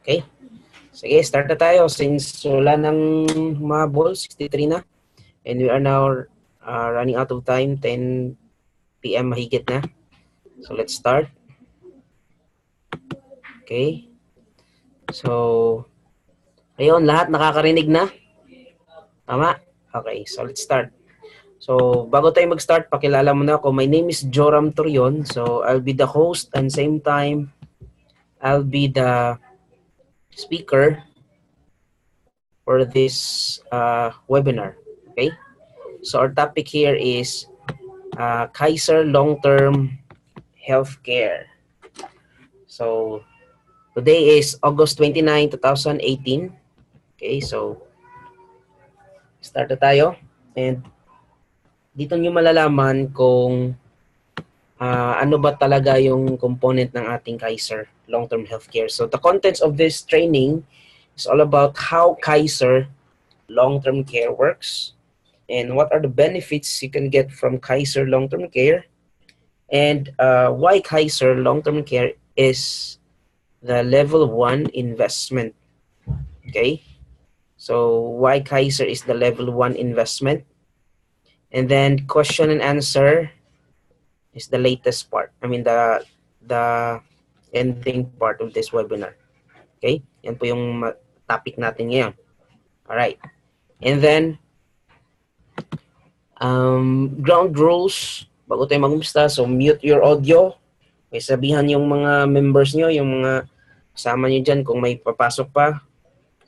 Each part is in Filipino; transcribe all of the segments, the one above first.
Okay. Sige, start na tayo since wala ng mga balls, 63 na. And we are now running out of time, 10 p.m. mahigit na. So let's start. Okay. So, ayun, lahat nakakarinig na? Tama? Okay, so let's start. So, bago tayo mag-start, pakilala mo na ako. My name is Joram Torreon. So, I'll be the host and same time, I'll be the speaker for this webinar. Okay? So, our topic here is Kaiser long-term healthcare. So, today is August 29, 2018. Okay, so start na tayo. And dito nyo malalaman kung ano ba talaga yung component ng ating Kaiser long-term healthcare. So, the contents of this training is all about how Kaiser long-term care works and what are the benefits you can get from Kaiser long-term care, and why Kaiser long-term care is the level 1 investment. Okay, so why Kaiser is the level 1 investment, and then question and answer is the latest part. I mean the ending part of this webinar. Okay, yan po yung topic natin ngayon. Alright, and then ground rules bago tayo mag-umpisa. So mute your audio. May sabihan yung mga members nyo, yung mga kasama nyo dyan, kung may papasok pa,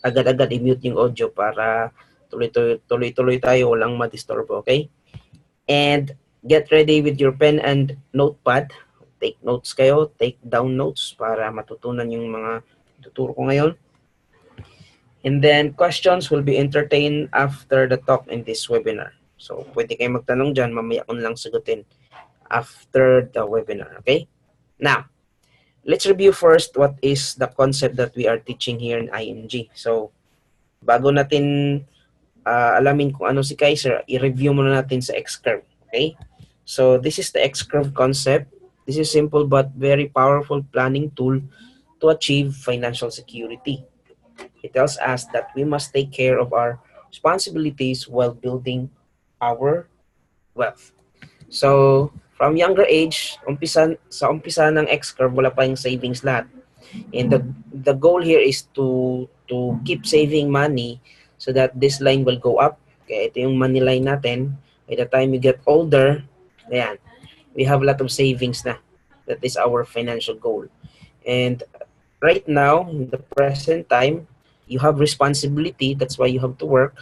agad-agad i-mute yung audio para tuloy-tuloy tayo, walang ma-disturb, okay? And get ready with your pen and notepad. Take notes kayo, take down notes para matutunan yung mga tuturo ko ngayon. And then questions will be entertained after the talk in this webinar. So pwede kayo magtanong dyan, mamaya ko lang sagutin after the webinar, okay? Now, let's review first what is the concept that we are teaching here in ING. So, bago natin alamin kung ano si Kaiser, i-review muna natin sa X-curve. Okay? So, this is the X-curve concept. This is simple but very powerful planning tool to achieve financial security. It tells us that we must take care of our responsibilities while building our wealth. So, from younger age, sa umpisa ng X-curve, wala pa yung savings lahat. And the goal here is to keep saving money so that this line will go up. Okay, ito yung money line natin. By the time you get older, ayan, we have a lot of savings na. That is our financial goal. And right now, in the present time, you have responsibility. That's why you have to work.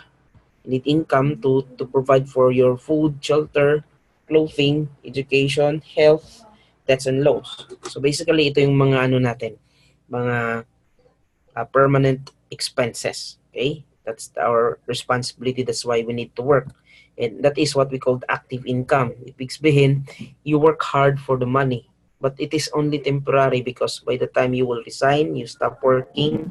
You need income to provide for your food, shelter, clothing, education, health, debts, and loans. So basically, ito yung mga ano natin, mga permanent expenses. Okay? That's our responsibility. That's why we need to work. And that is what we call active income. Ibig sabihin, you work hard for the money. But it is only temporary because by the time you will resign, you stop working,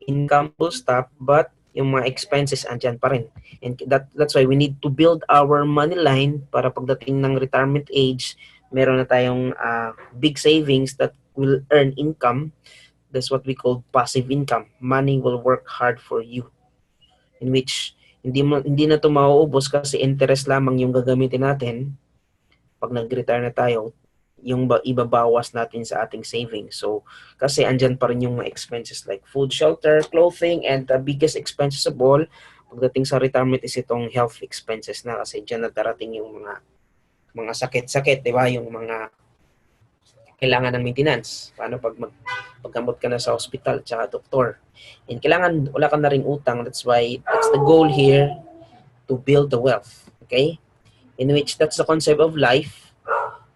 income will stop, but yung mga expenses andyan pa rin. And that's why we need to build our money line para pagdating ng retirement age, meron na tayong big savings that will earn income. That's what we call passive income. Money will work hard for you. In which, hindi na ito mauubos kasi interest lamang yung gagamitin natin pag nag-retire na tayo, yung ibabawas natin sa ating savings. So, kasi andyan pa rin yung mga expenses like food, shelter, clothing, and the biggest expenses of all, pagdating sa retirement is itong health expenses na kasi dyan na darating yung mga sakit-sakit, di ba? Yung mga kailangan ng maintenance. Paano pag paggamot ka na sa hospital tsaka doktor. And kailangan wala ka na rin utang. That's why, that's the goal here, to build the wealth. Okay? In which, that's the concept of life.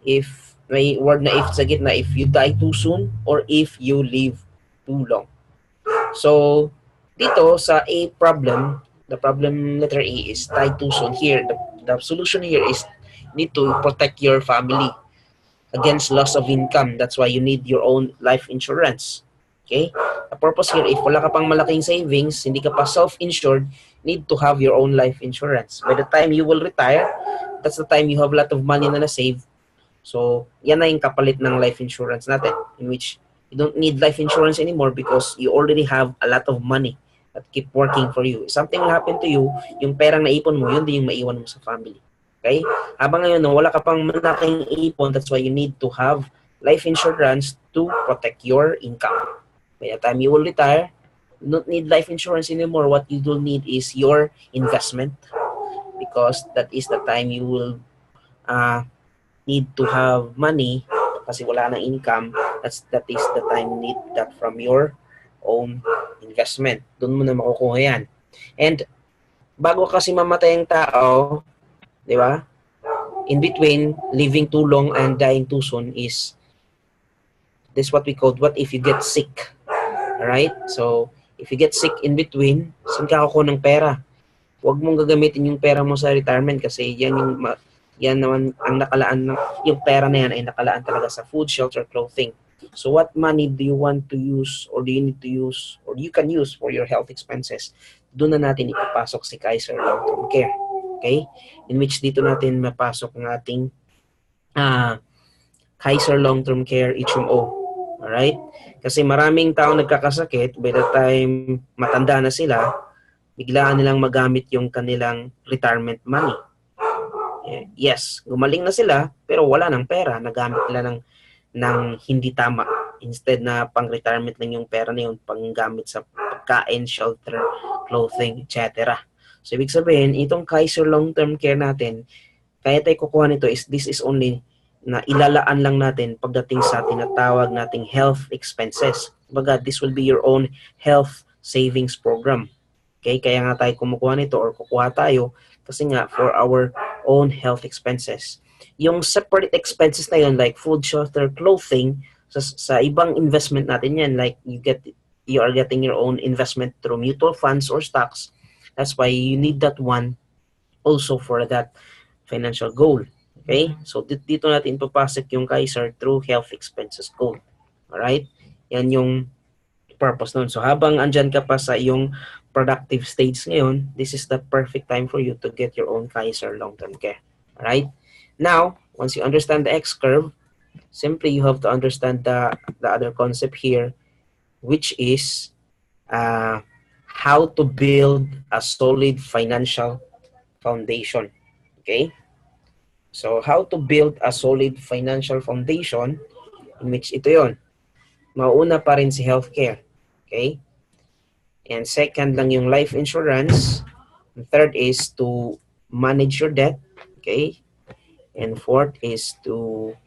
If may word na if sa gitna, if you die too soon or if you live too long. So, dito sa A problem, the problem letter A is die too soon. Here, the solution here is need to protect your family against loss of income. That's why you need your own life insurance. Okay? The purpose here, if wala ka pang malaking savings, hindi ka pa self-insured, need to have your own life insurance. By the time you will retire, that's the time you have a lot of money na na-save. So, yan na yung kapalit ng life insurance natin, in which You don't need life insurance anymore because you already have a lot of money that keep working for you. If something will happen to you, yung perang naipon mo, yun din yung maiwan mo sa family. Okay? Habang ngayon, no, wala ka pang malaking ipon, that's why you need to have life insurance to protect your income. By the time you will retire, you don't need life insurance anymore. What you will need is your investment because that is the time you will need to have money kasi wala nang income. That is the time you need that from your own investment. Doon mo na makukuha yan. And bago kasi mamatay ang tao, di ba? In between, living too long and dying too soon is this what we call what if you get sick. Alright? So, if you get sick in between, saan ka kukuha ng pera? Huwag mong gagamitin yung pera mo sa retirement kasi yan naman ang nakalaan yung pera na yan ay nakalaan talaga sa food, shelter, clothing. So what money do you want to use or do you need to use or you can use for your health expenses? Doon na natin ipapasok si Kaiser Long-Term Care. Okay? In which dito natin mapasok ang ating Kaiser Long-Term Care HMO. Alright? Kasi maraming tao nagkakasakit by the time matanda na sila, biglaan nilang magamit yung kanilang retirement money. Yes, gumaling na sila pero wala ng pera, nagamit nila ng hindi tama. Instead na pang-retirement lang yung pera na yun, panggamit sa pagkain, shelter, clothing, etc. So ibig sabihin, itong Kaiser Long-Term Care natin, kaya tayo kukuha nito is this is only na ilalaan lang natin pagdating sa tinatawag nating health expenses. Baga, this will be your own health savings program. Okay, kaya nga tayo kumukuha nito or kukuha tayo kasi nga for our own health expenses. Yung separate expenses na yun like food, shelter, clothing, sa ibang investment natin yan like you are getting your own investment through mutual funds or stocks. That's why you need that one also for that financial goal. Okay? So dito natin papasok yung Kaiser through health expenses goal. Alright? Yan yung purpose nun. So habang andyan ka pa sa iyong productive stage ngayon, this is the perfect time for you to get your own Kaiser long-term care. Alright? Now, once you understand the X curve, simply you have to understand the other concept here, which is how to build a solid financial foundation. Okay? So, how to build a solid financial foundation in which ito yon. Mauna pa rin si healthcare. Okay? And second lang yung life insurance. And third is to manage your debt. Okay? And fourth is to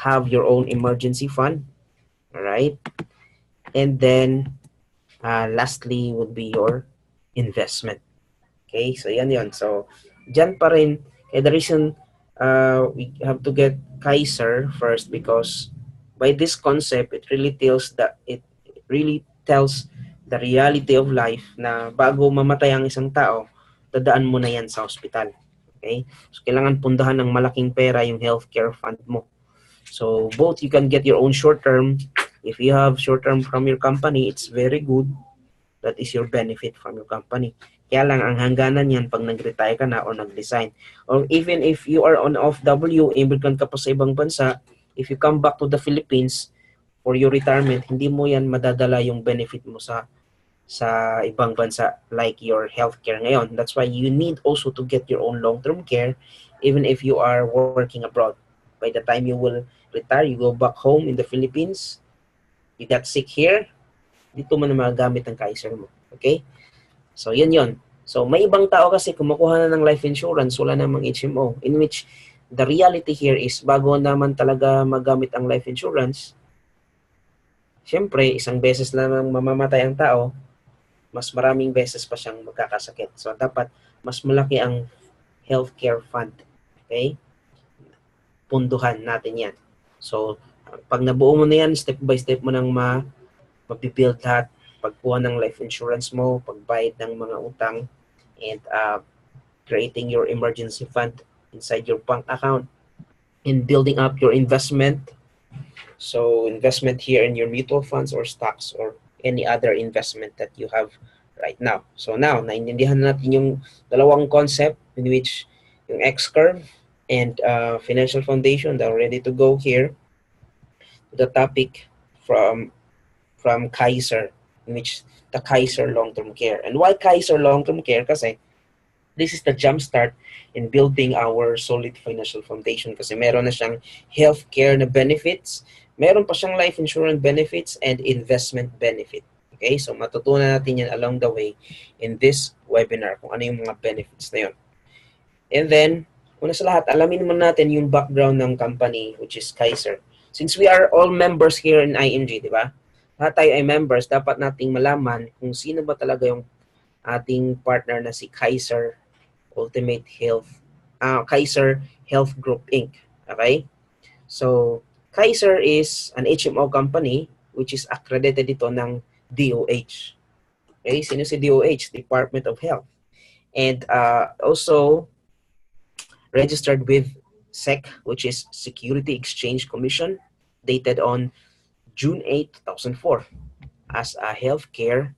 have your own emergency fund. Alright? And then, lastly would be your investment. Okay? So, yan yon. So, dyan pa rin. The reason we have to get Kaiser first because by this concept, it really tells the reality of life na bago mamatay ang isang tao, dadaan mo na yan sa ospital. Okay? So, kailangan pundahan ng malaking pera yung healthcare fund mo. So, both you can get your own short-term. If you have short-term from your company, it's very good. That is your benefit from your company. Kaya lang, ang hangganan yan pag nag-retire ka na or nag-resign. Or even if you are on OFW, immigrant ka pa sa ibang bansa, if you come back to the Philippines for your retirement, hindi mo yan madadala yung benefit mo sa ibang bansa like your healthcare ngayon. That's why you need also to get your own long-term care even if you are working abroad. By the time you will retire, you go back home in the Philippines, you got sick here, dito mo na magagamit ang Kaiser mo. Okay? So, yan yon. So, may ibang tao kasi kumukuha na ng life insurance, wala namang HMO, in which the reality here is bago naman talaga magamit ang life insurance, syempre, isang beses lang mamamatay ang tao, mas maraming beses pa siyang magkakasakit. So, dapat mas malaki ang healthcare fund. Okay? Punduhan natin yan. So, pag nabuo mo na yan, step by step mo nang mabibuild lahat. Pagkuha ng life insurance mo, pagbayad ng mga utang, and creating your emergency fund inside your bank account, and building up your investment. So, investment here in your mutual funds or stocks or any other investment that you have right now. So, now, naintindihan natin yung dalawang concept in which yung X-curve and financial foundation, they're ready to go here. The topic from from Kaiser, which the Kaiser long-term care. And why Kaiser long-term care? Kasi this is the jumpstart in building our solid financial foundation kasi meron na siyang healthcare na benefits, meron pa siyang life insurance benefits and investment benefit. Okay, so matutunan natin yan along the way in this webinar kung ano yung mga benefits na yun. And then, una sa lahat, alamin muna natin yung background ng company which is Kaiser. Since we are all members here in IMG, di ba? Lahat tayo ay members, dapat nating malaman kung sino ba talaga yung ating partner na si Kaiser Ultimate Health, Kaiser Health Group Inc. Okay? So, Kaiser is an HMO company which is accredited ito ng DOH. Okay? Sino si DOH? Department of Health. And also registered with SEC, which is Security Exchange Commission, dated on June 8, 2004 as a healthcare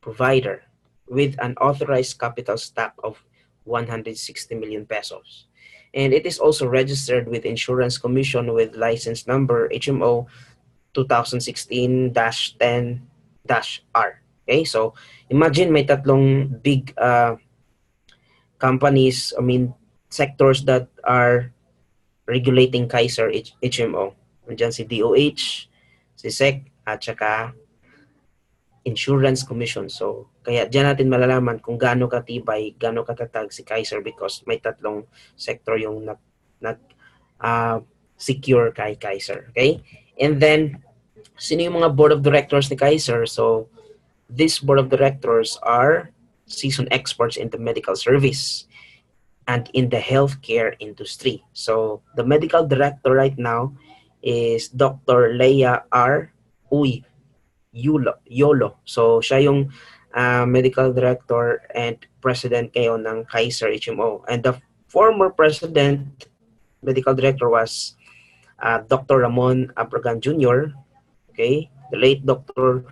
provider with an authorized capital stock of 160 million pesos. And it is also registered with Insurance Commission with license number HMO 2016-10-R. Okay, so imagine may tatlong big companies, sectors that are regulating Kaiser HMO. Nandiyan si DOH, si SEC, at saka Insurance Commission. So, kaya dyan natin malalaman kung gaano katibay, gaano katatag si Kaiser because may tatlong sector yung secure kay Kaiser. Okay? And then, sino yung mga board of directors ni Kaiser? So, this board of directors are seasoned experts in the medical service and in the healthcare industry. So, the medical director right now is Dr. Leia R. Uy Yolo. So, siya yung medical director and president kayo ng Kaiser HMO. And the former president, medical director was Dr. Ramon Abragan Jr. Okay? The late Dr.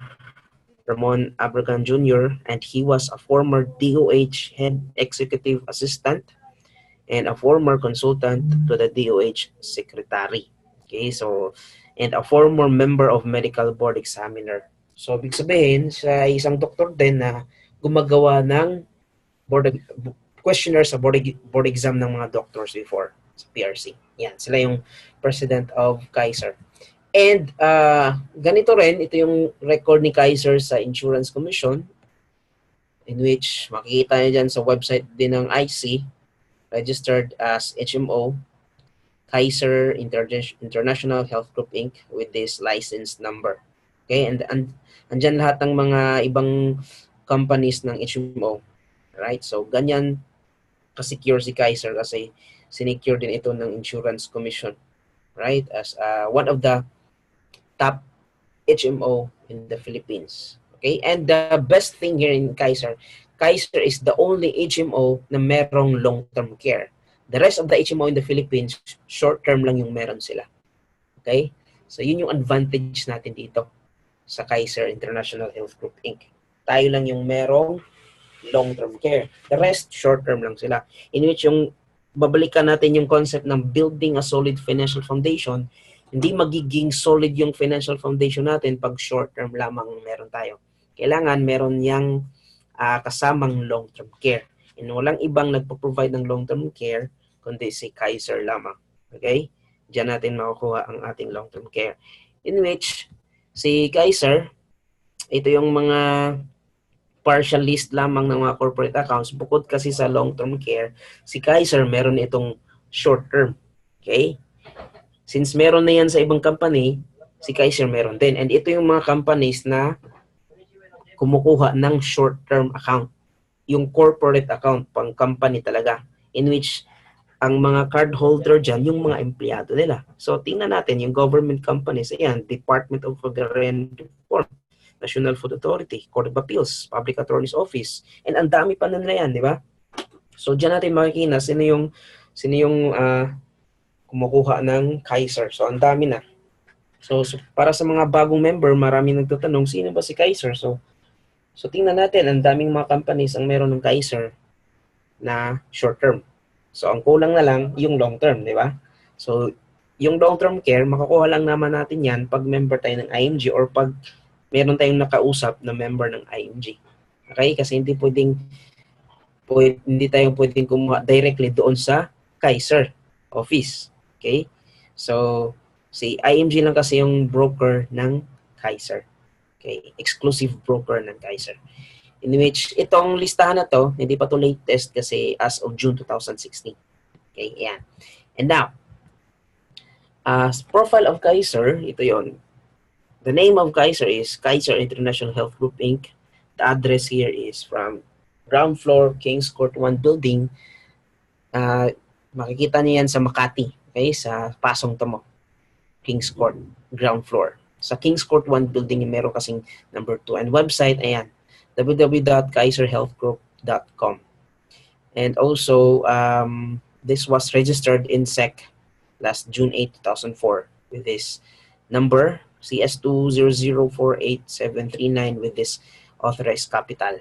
Ramon Abragan Jr. And he was a former DOH head executive assistant and a former consultant to the DOH secretary. Okay, so, and a former member of medical board examiner. So, ibig sabihin, siya ay isang doktor din na gumagawa ng questionnaire sa board exam ng mga doctors before sa PRC. Yan, sila yung president of Kaiser. And ganito rin, ito yung record ni Kaiser sa Insurance Commission in which makikita niyo dyan sa website din ng IC, registered as HMO, Kaiser International Health Group Inc. with this license number. Okay, and andyan lahat ng mga ibang companies ng HMO. Right? So, ganyan ka-secure si Kaiser kasi sinecure din ito ng Insurance Commission. Right? As one of the top HMO in the Philippines. Okay? And the best thing here in Kaiser is the only HMO na merong long-term care. The rest of the HMO in the Philippines, short-term lang yung meron sila. Okay? So, yun yung advantage natin dito sa Kaiser International Health Group Inc. Tayo lang yung merong long-term care. The rest, short-term lang sila. In which yung babalikan natin yung concept ng building a solid financial foundation, hindi magiging solid yung financial foundation natin pag short-term lamang meron tayo. Kailangan meron yang kasamang long-term care. And walang ibang nagpo-provide ng long-term care kundi si Kaiser lamang. Okay? Diyan natin makukuha ang ating long-term care. In which, si Kaiser, ito yung mga partial list lamang ng mga corporate accounts. Bukod kasi sa long-term care, si Kaiser meron itong short-term. Okay? Since meron na yan sa ibang company, si Kaiser meron din. And ito yung mga companies na kumukuha ng short-term account. Yung corporate account, pang company talaga. In which, ang mga cardholder dyan, yung mga empleyado nila. So, tingnan natin, yung government companies, ayan, Department of Agrarian Reform, National Food Authority, Court of Appeals, Public Attorney's Office, and ang dami pa na yan, di ba? So, dyan natin makikita sino yung kumukuha ng Kaiser. So, ang dami na. So, para sa mga bagong member, marami nagtatanong, sino ba si Kaiser? So, tingnan natin, ang daming mga companies ang meron ng Kaiser na short-term. So, ang kulang na lang yung long-term, di ba? So, yung long-term care, makukuha lang naman natin yan pag member tayo ng IMG or pag meron tayong nakausap na member ng IMG. Okay? Kasi hindi tayo pwedeng kumuha directly doon sa Kaiser office. Okay? So, si IMG lang kasi yung broker ng Kaiser. Okay? Exclusive broker ng Kaiser. In which, itong listahan na to, hindi pa to latest kasi as of June 2016. Okay? Ayan. And now, profile of Kaiser, ito yon. The name of Kaiser is Kaiser International Health Group Inc. The address here is from ground floor, Kings Court 1 building. Makikita niyo yan sa Makati, okay? Sa Pasong Tamo, Kings Court, ground floor. Sa Kings Court 1 building, meron kasing number 2. And website, ayan, www.kaiserhealthgroup.com. And also, this was registered in SEC last June 8, 2004 with this number, CS2004879 with this authorized capital.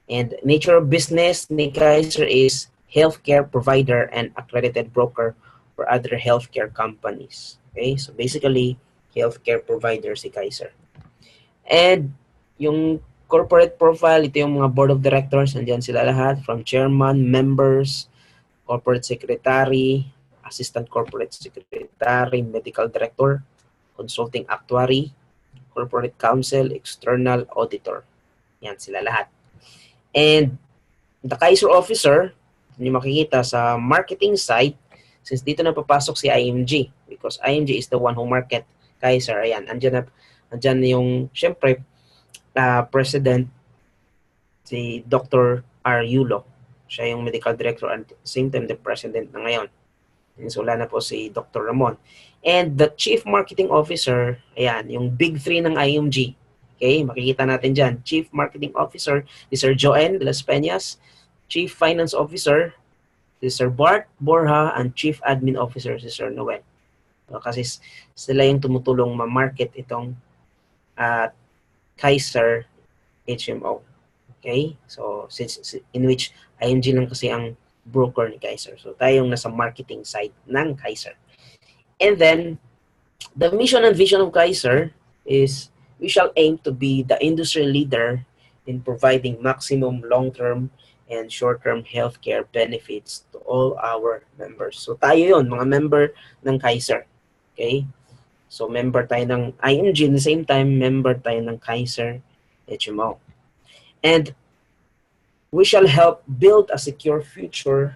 And nature of business ni Kaiser is healthcare provider and accredited broker for other healthcare companies. Okay, so basically, healthcare provider si Kaiser. And yung corporate profile, ito yung mga board of directors, nandiyan sila lahat, from chairman, members, corporate secretary, assistant corporate secretary, medical director, consulting actuary, corporate counsel, external auditor. Yan sila lahat. And the Kaiser officer, hindi makikita sa marketing side, since dito na papasok si IMG, because IMG is the one who market Kaiser. Ayan, andyan yung, syempre, president, si Dr. R. Yulo. Siya yung medical director and same time the president na ngayon. So, wala na po si Dr. Ramon. And the Chief Marketing Officer, ayan, yung big three ng IMG. Okay, makikita natin dyan. Chief Marketing Officer, si Sir Joen de las Peñas. Chief Finance Officer, si Sir Bart Borja. And Chief Admin Officer, si Sir Noel. Kasi sila yung tumutulong ma-market itong Kaiser HMO. Okay, so in which IMG lang kasi ang broker ni Kaiser. So, tayong nasa marketing side ng Kaiser. And then, the mission and vision of Kaiser is we shall aim to be the industry leader in providing maximum long-term and short-term healthcare benefits to all our members. So, tayo yun, mga member ng Kaiser. Okay? So, member tayo ng IMG, at the same time, member tayo ng Kaiser HMO. And we shall help build a secure future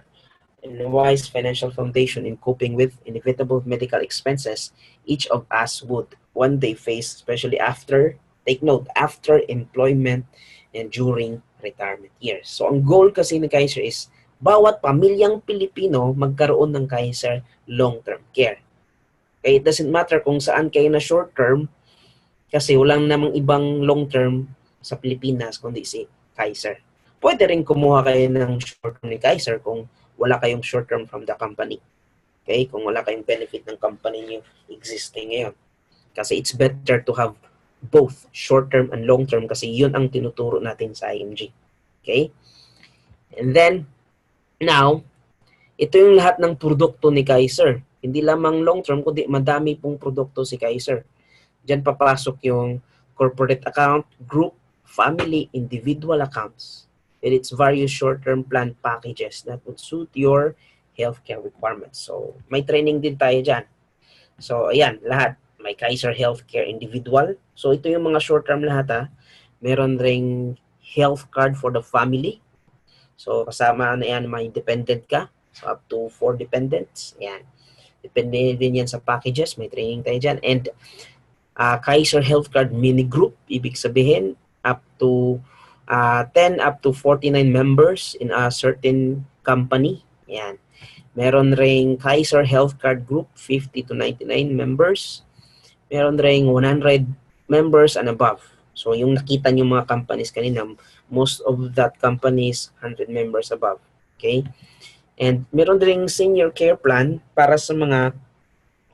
and a wise financial foundation in coping with inevitable medical expenses each of us would one day face, especially after, take note, after employment and during retirement years. So, ang goal kasi ni Kaiser is bawat pamilyang Pilipino magkaroon ng Kaiser long-term care. Okay, it doesn't matter kung saan kayo na short-term kasi walang namang ibang long-term sa Pilipinas kundi si Kaiser. Pwede rin kumuha kayo ng short-term ni Kaiser kung wala kayong short-term from the company. Okay? Kung wala kayong benefit ng company niyo existing ngayon. Kasi it's better to have both short-term and long-term kasi yun ang tinuturo natin sa IMG. Okay? And then, now, ito yung lahat ng produkto ni Kaiser. Hindi lamang long-term, kundi madami pong produkto si Kaiser. Diyan papasok yung corporate account, group, family, individual accounts. And its various short-term plan packages that would suit your healthcare requirements. So, may training din tayo dyan. So, ayan, lahat. May Kaiser Healthcare Individual. So, ito yung mga short-term lahat ha. Meron ring health card for the family. So, kasama na yan, may dependent ka. So, up to 4 dependents. Ayan. Depende din yan sa packages. May training tayo dyan. And Kaiser Health Card Mini Group. Ibig sabihin, up to 10 up to 49 members in a certain company. Yan. Meron ring Kaiser Health Card Group, 50 to 99 members. Meron ring 100 members and above. So, yung nakita nyo mga companies kanina, most of that companies, 100 members above. Okay? And meron ring senior care plan para sa mga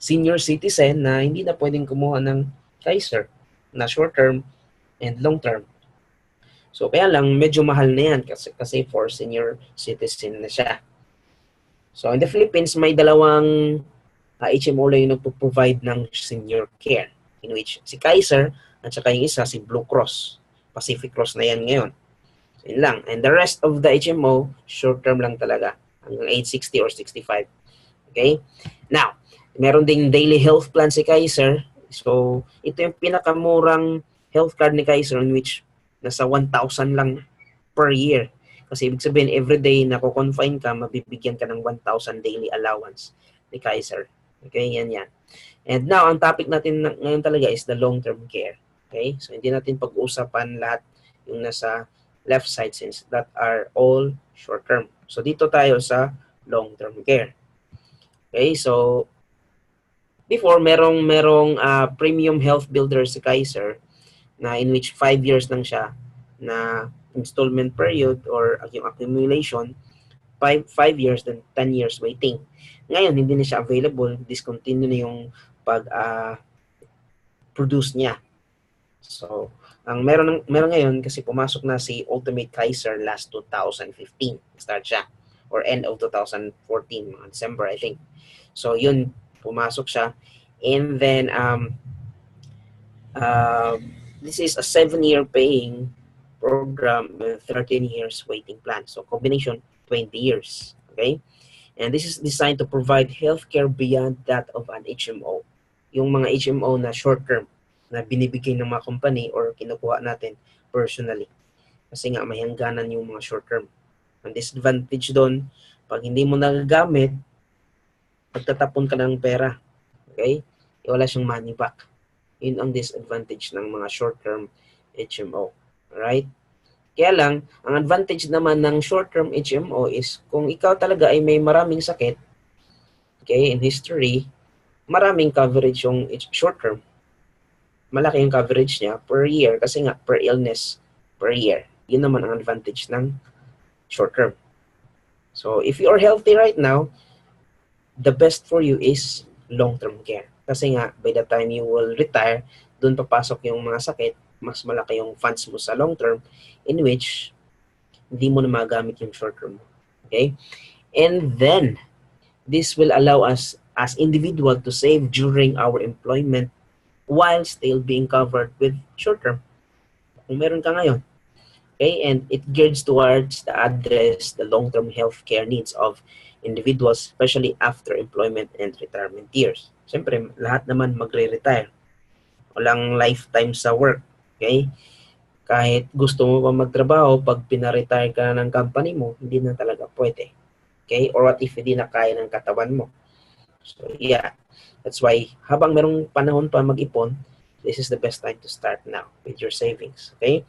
senior citizen na hindi na pwedeng kumuha ng Kaiser na short-term and long-term. So, kaya lang, medyo mahal na yan kasi for senior citizen na siya. So, in the Philippines, may dalawang HMO lang yung nagpo-provide ng senior care. In which, si Kaiser, At saka yung isa, si Blue Cross. Pacific Cross na yan ngayon. So, yun lang. And the rest of the HMO, short-term lang talaga. Hanggang age 60 or 65. Okay? Now, meron ding daily health plan si Kaiser. So, ito yung pinakamurang health card ni Kaiser in which nasa 1,000 lang per year. Kasi ibig sabihin, everyday na confine ka, mabibigyan ka ng 1,000 daily allowance ni Kaiser. Okay, yan. And now, ang topic natin ngayon talaga is the long-term care. Okay, so hindi natin pag-uusapan lahat yung nasa left side since that are all short-term. So dito tayo sa long-term care. Okay, so before merong premium health builder si Kaiser na in which 5 years lang siya na installment period or yung accumulation 5 years then 10 years waiting. Ngayon hindi na siya available, discontinue na yung pag produce niya. So, ang meron ngayon kasi pumasok na si Ultimate Kaiser last 2015. Start siya or end of 2014, mga December I think. So, yun pumasok siya. And then this is a 7-year paying program with 13 years waiting plan. So, combination 20 years. Okay? And this is designed to provide healthcare beyond that of an HMO. Yung mga HMO na short-term na binibigay ng mga company or kinukuha natin personally. Kasi nga may hangganan yung mga short-term. Ang disadvantage doon, pag hindi mo nagagamit, pagtatapon ka ng pera. Okay? Wala siyang money back. Yun ang disadvantage ng mga short-term HMO. Alright? Kaya lang, ang advantage naman ng short-term HMO is kung ikaw talaga ay may maraming sakit, okay, in history, maraming coverage yung short-term. Malaki yung coverage niya per year kasi nga per illness per year. Yun naman ang advantage ng short-term. So, if you are healthy right now, the best for you is long-term care. Kasi nga, by the time you will retire, dun papasok yung mga sakit, mas malaki yung funds mo sa long-term in which hindi mo na magamit yung short-term. Okay? And then, this will allow us as individual to save during our employment while still being covered with short-term. Kung meron ka ngayon. Okay? And it gears towards the address the long-term healthcare needs of individuals, especially after employment and retirement years. Siyempre, lahat naman magre-retire. Walang lifetime sa work. Okay? Kahit gusto mo pa magtrabaho, pag pina-retire ka ng company mo, hindi na talaga pwede. Okay? Or what if hindi na kaya ng katawan mo? So, yeah. That's why, habang merong panahon pa mag-ipon, this is the best time to start now with your savings. Okay?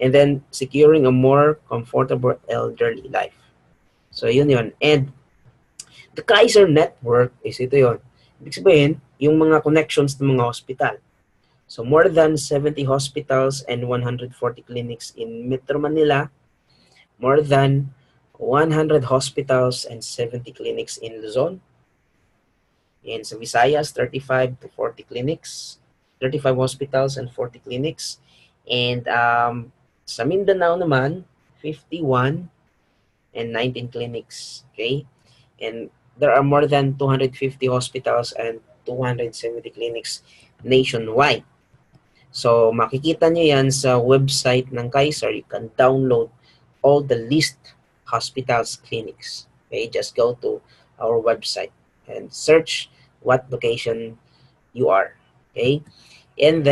And then, securing a more comfortable elderly life. So, yun. And, the Kaiser network is ito yun. Ibig sabihin, yung mga connections ng mga hospital. So, more than 70 hospitals and 140 clinics in Metro Manila, more than 100 hospitals and 70 clinics in Luzon. In sa Visayas, 35 to 40 clinics, 35 hospitals and 40 clinics. And sa Mindanao naman, 51 and 19 clinics. Okay? And there are more than 250 hospitals and 270 clinics nationwide. So, makikita nyo yan sa website ng Kaiser. You can download all the list hospitals, clinics. Okay, just go to our website and search what location you are. Okay, and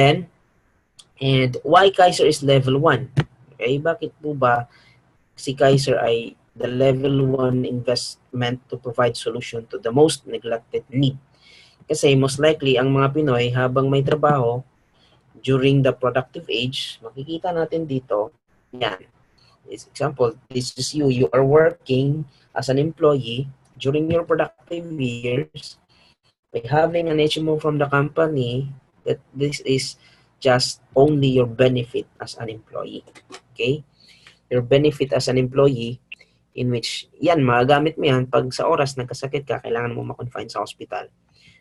why Kaiser is level 1? Okay, bakit po ba si Kaiser ay the level 1 investment to provide solution to the most neglected need? Kasi most likely, ang mga Pinoy habang may trabaho, during the productive age, makikita natin dito, yan. Example, this is you. You are working as an employee during your productive years by having an HMO from the company that this is just only your benefit as an employee. Okay? Your benefit as an employee in which, yan, magagamit mo yan pag sa oras nagkasakit ka, kailangan mo ma-confine sa hospital.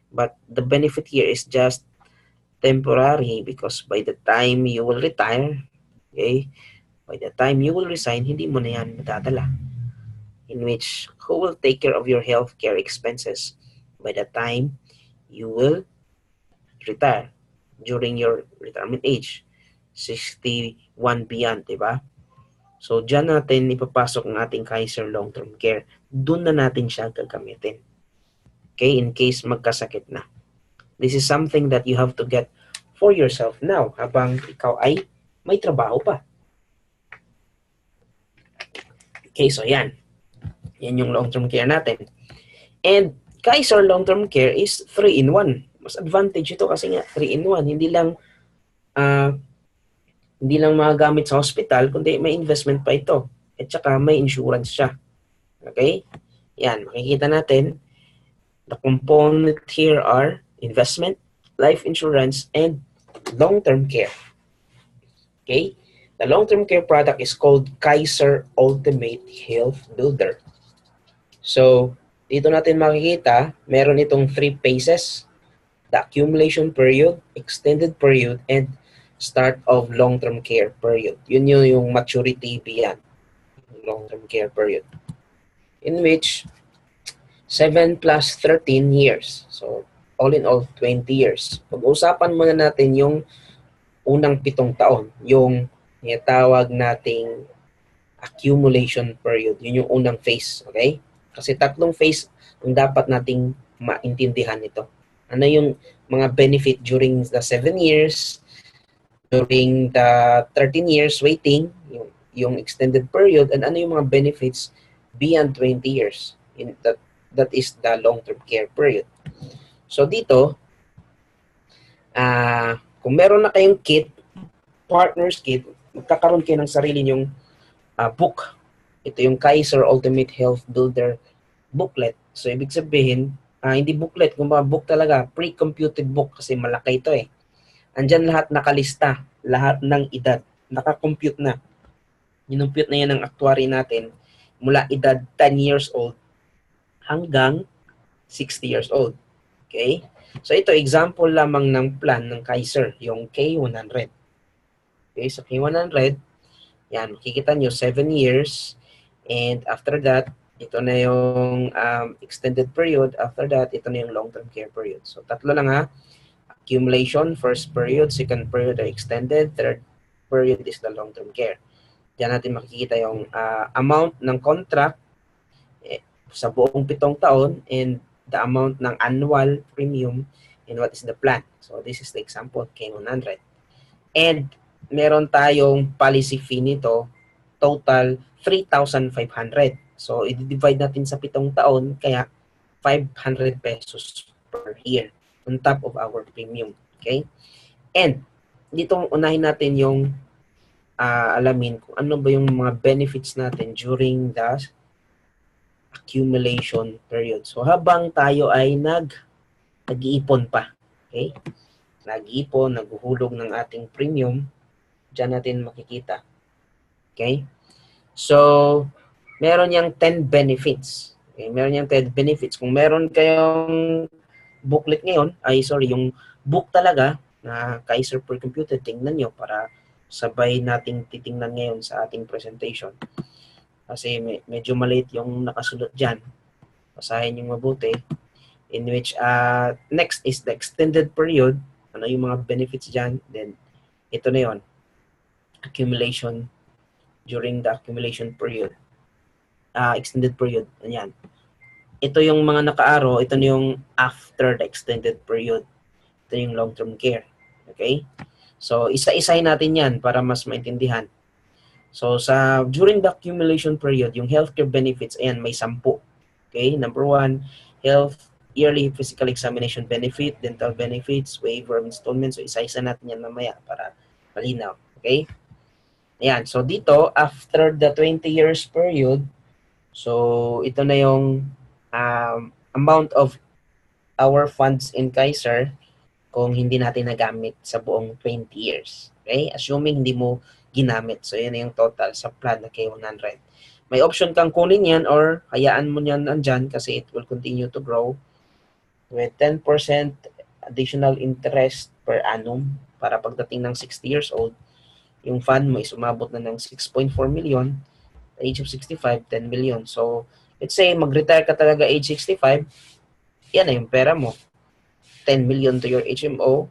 But the benefit here is just temporary because by the time you will retire, okay, by the time you will resign, hindi mo na yan madadala. In which, who will take care of your healthcare expenses by the time you will retire? during your retirement age. 61 beyond, di ba? So, dyan natin ipapasok ang ating Kaiser Long-Term Care. Doon na natin siya gagamitin. Okay? In case magkasakit na. This is something that you have to get for yourself now habang ikaw ay may trabaho pa. Okay, so yan. Yan yung long-term care natin. And Kaiser long-term care is 3-in-1. Mas advantage ito kasi nga 3-in-1. Hindi lang magagamit sa hospital, kundi may investment pa ito. At saka may insurance siya. Okay? Yan, makikita natin. The component here are investment, life insurance, and long-term care. Okay? The long-term care product is called Kaiser Ultimate Health Builder. So, dito natin makikita, meron itong 3 phases. The accumulation period, extended period, and start of long-term care period. Yun yung maturity beyond long-term care period. In which, 7 plus 13 years. So, all in all, 20 years. Pag-usapan muna natin yung unang 7 taon, yung tinatawag nating accumulation period. Yun yung unang phase, okay? Kasi 3 phase ang dapat nating maintindihan nito. Ano yung mga benefit during the 7 years, during the 13 years waiting, yung extended period, and ano yung mga benefits beyond 20 years. That is the long-term care period. So dito, kung meron na kayong kit, partner's kit, magkakaroon kayo ng sarili nyong book. Ito yung Kaiser Ultimate Health Builder booklet. So, ibig sabihin, hindi booklet, kumbaga book talaga, pre-computed book kasi malaki ito eh. Andyan lahat nakalista, lahat ng edad, nakakompute na. Ginumpute na yan ng actuary natin mula edad 10 years old hanggang 60 years old. Okay? So, ito, example lamang ng plan ng Kaiser, yung K100. Okay, so K100, yan, makikita nyo, 7 years. And after that, ito na yung extended period. After that, ito na yung long-term care period. So, 3 lang ha. Accumulation, first period, second period ay extended, third period is the long-term care. Diyan natin makikita yung amount ng contract sa buong 7 taon and the amount ng annual premium and what is the plan. So, this is the example, K100. And meron tayong policy fee nito, total 3,500. So, i-divide natin sa 7 taon, kaya 500 pesos per year on top of our premium. Okay? And, dito unahin natin yung alamin kung ano ba yung mga benefits natin during the accumulation period. So, habang tayo ay nag-iipon pa. Okay? Nag-iipon, naghuhulog ng ating premium, dyan natin makikita. Okay? So, meron yang 10 benefits. Okay? Meron yang 10 benefits. Kung meron kayong booklet ngayon, yung book talaga na Kaiser per computer, tingnan nyo para sabay nating titingnan ngayon sa ating presentation. Kasi medyo maliit yung nakasulat dyan. Basahin nyo mabuti. In which, next is the extended period. Ano yung mga benefits dyan? Then, ito na yun. Accumulation during the accumulation period. Extended period. Ayan. Ito yung mga naka-arrow. Ito na yung after the extended period. Ito yung long-term care. Okay? So, isa-isahin natin yan para mas maintindihan. So, during the accumulation period, yung healthcare benefits, ayan, may 10. Okay? Number 1, health, yearly physical examination benefit, dental benefits, waiver of installments. So, isa-isa natin yan mamaya para malinaw. Okay? Ayan. So, dito, after the 20 years period, so, ito na yung amount of our funds in Kaiser kung hindi natin nagamit sa buong 20 years. Okay? Assuming hindi mo ginamit. So, yun yung total sa plan na K100. May option kang kunin yan or hayaan mo yan andyan kasi it will continue to grow with 10% additional interest per annum para pagdating ng 60 years old, yung fund mo is umabot na ng 6.4 million, age of 65, 10 million. So, let's say mag-retire ka talaga age 65, yan na yung pera mo. 10 million to your HMO,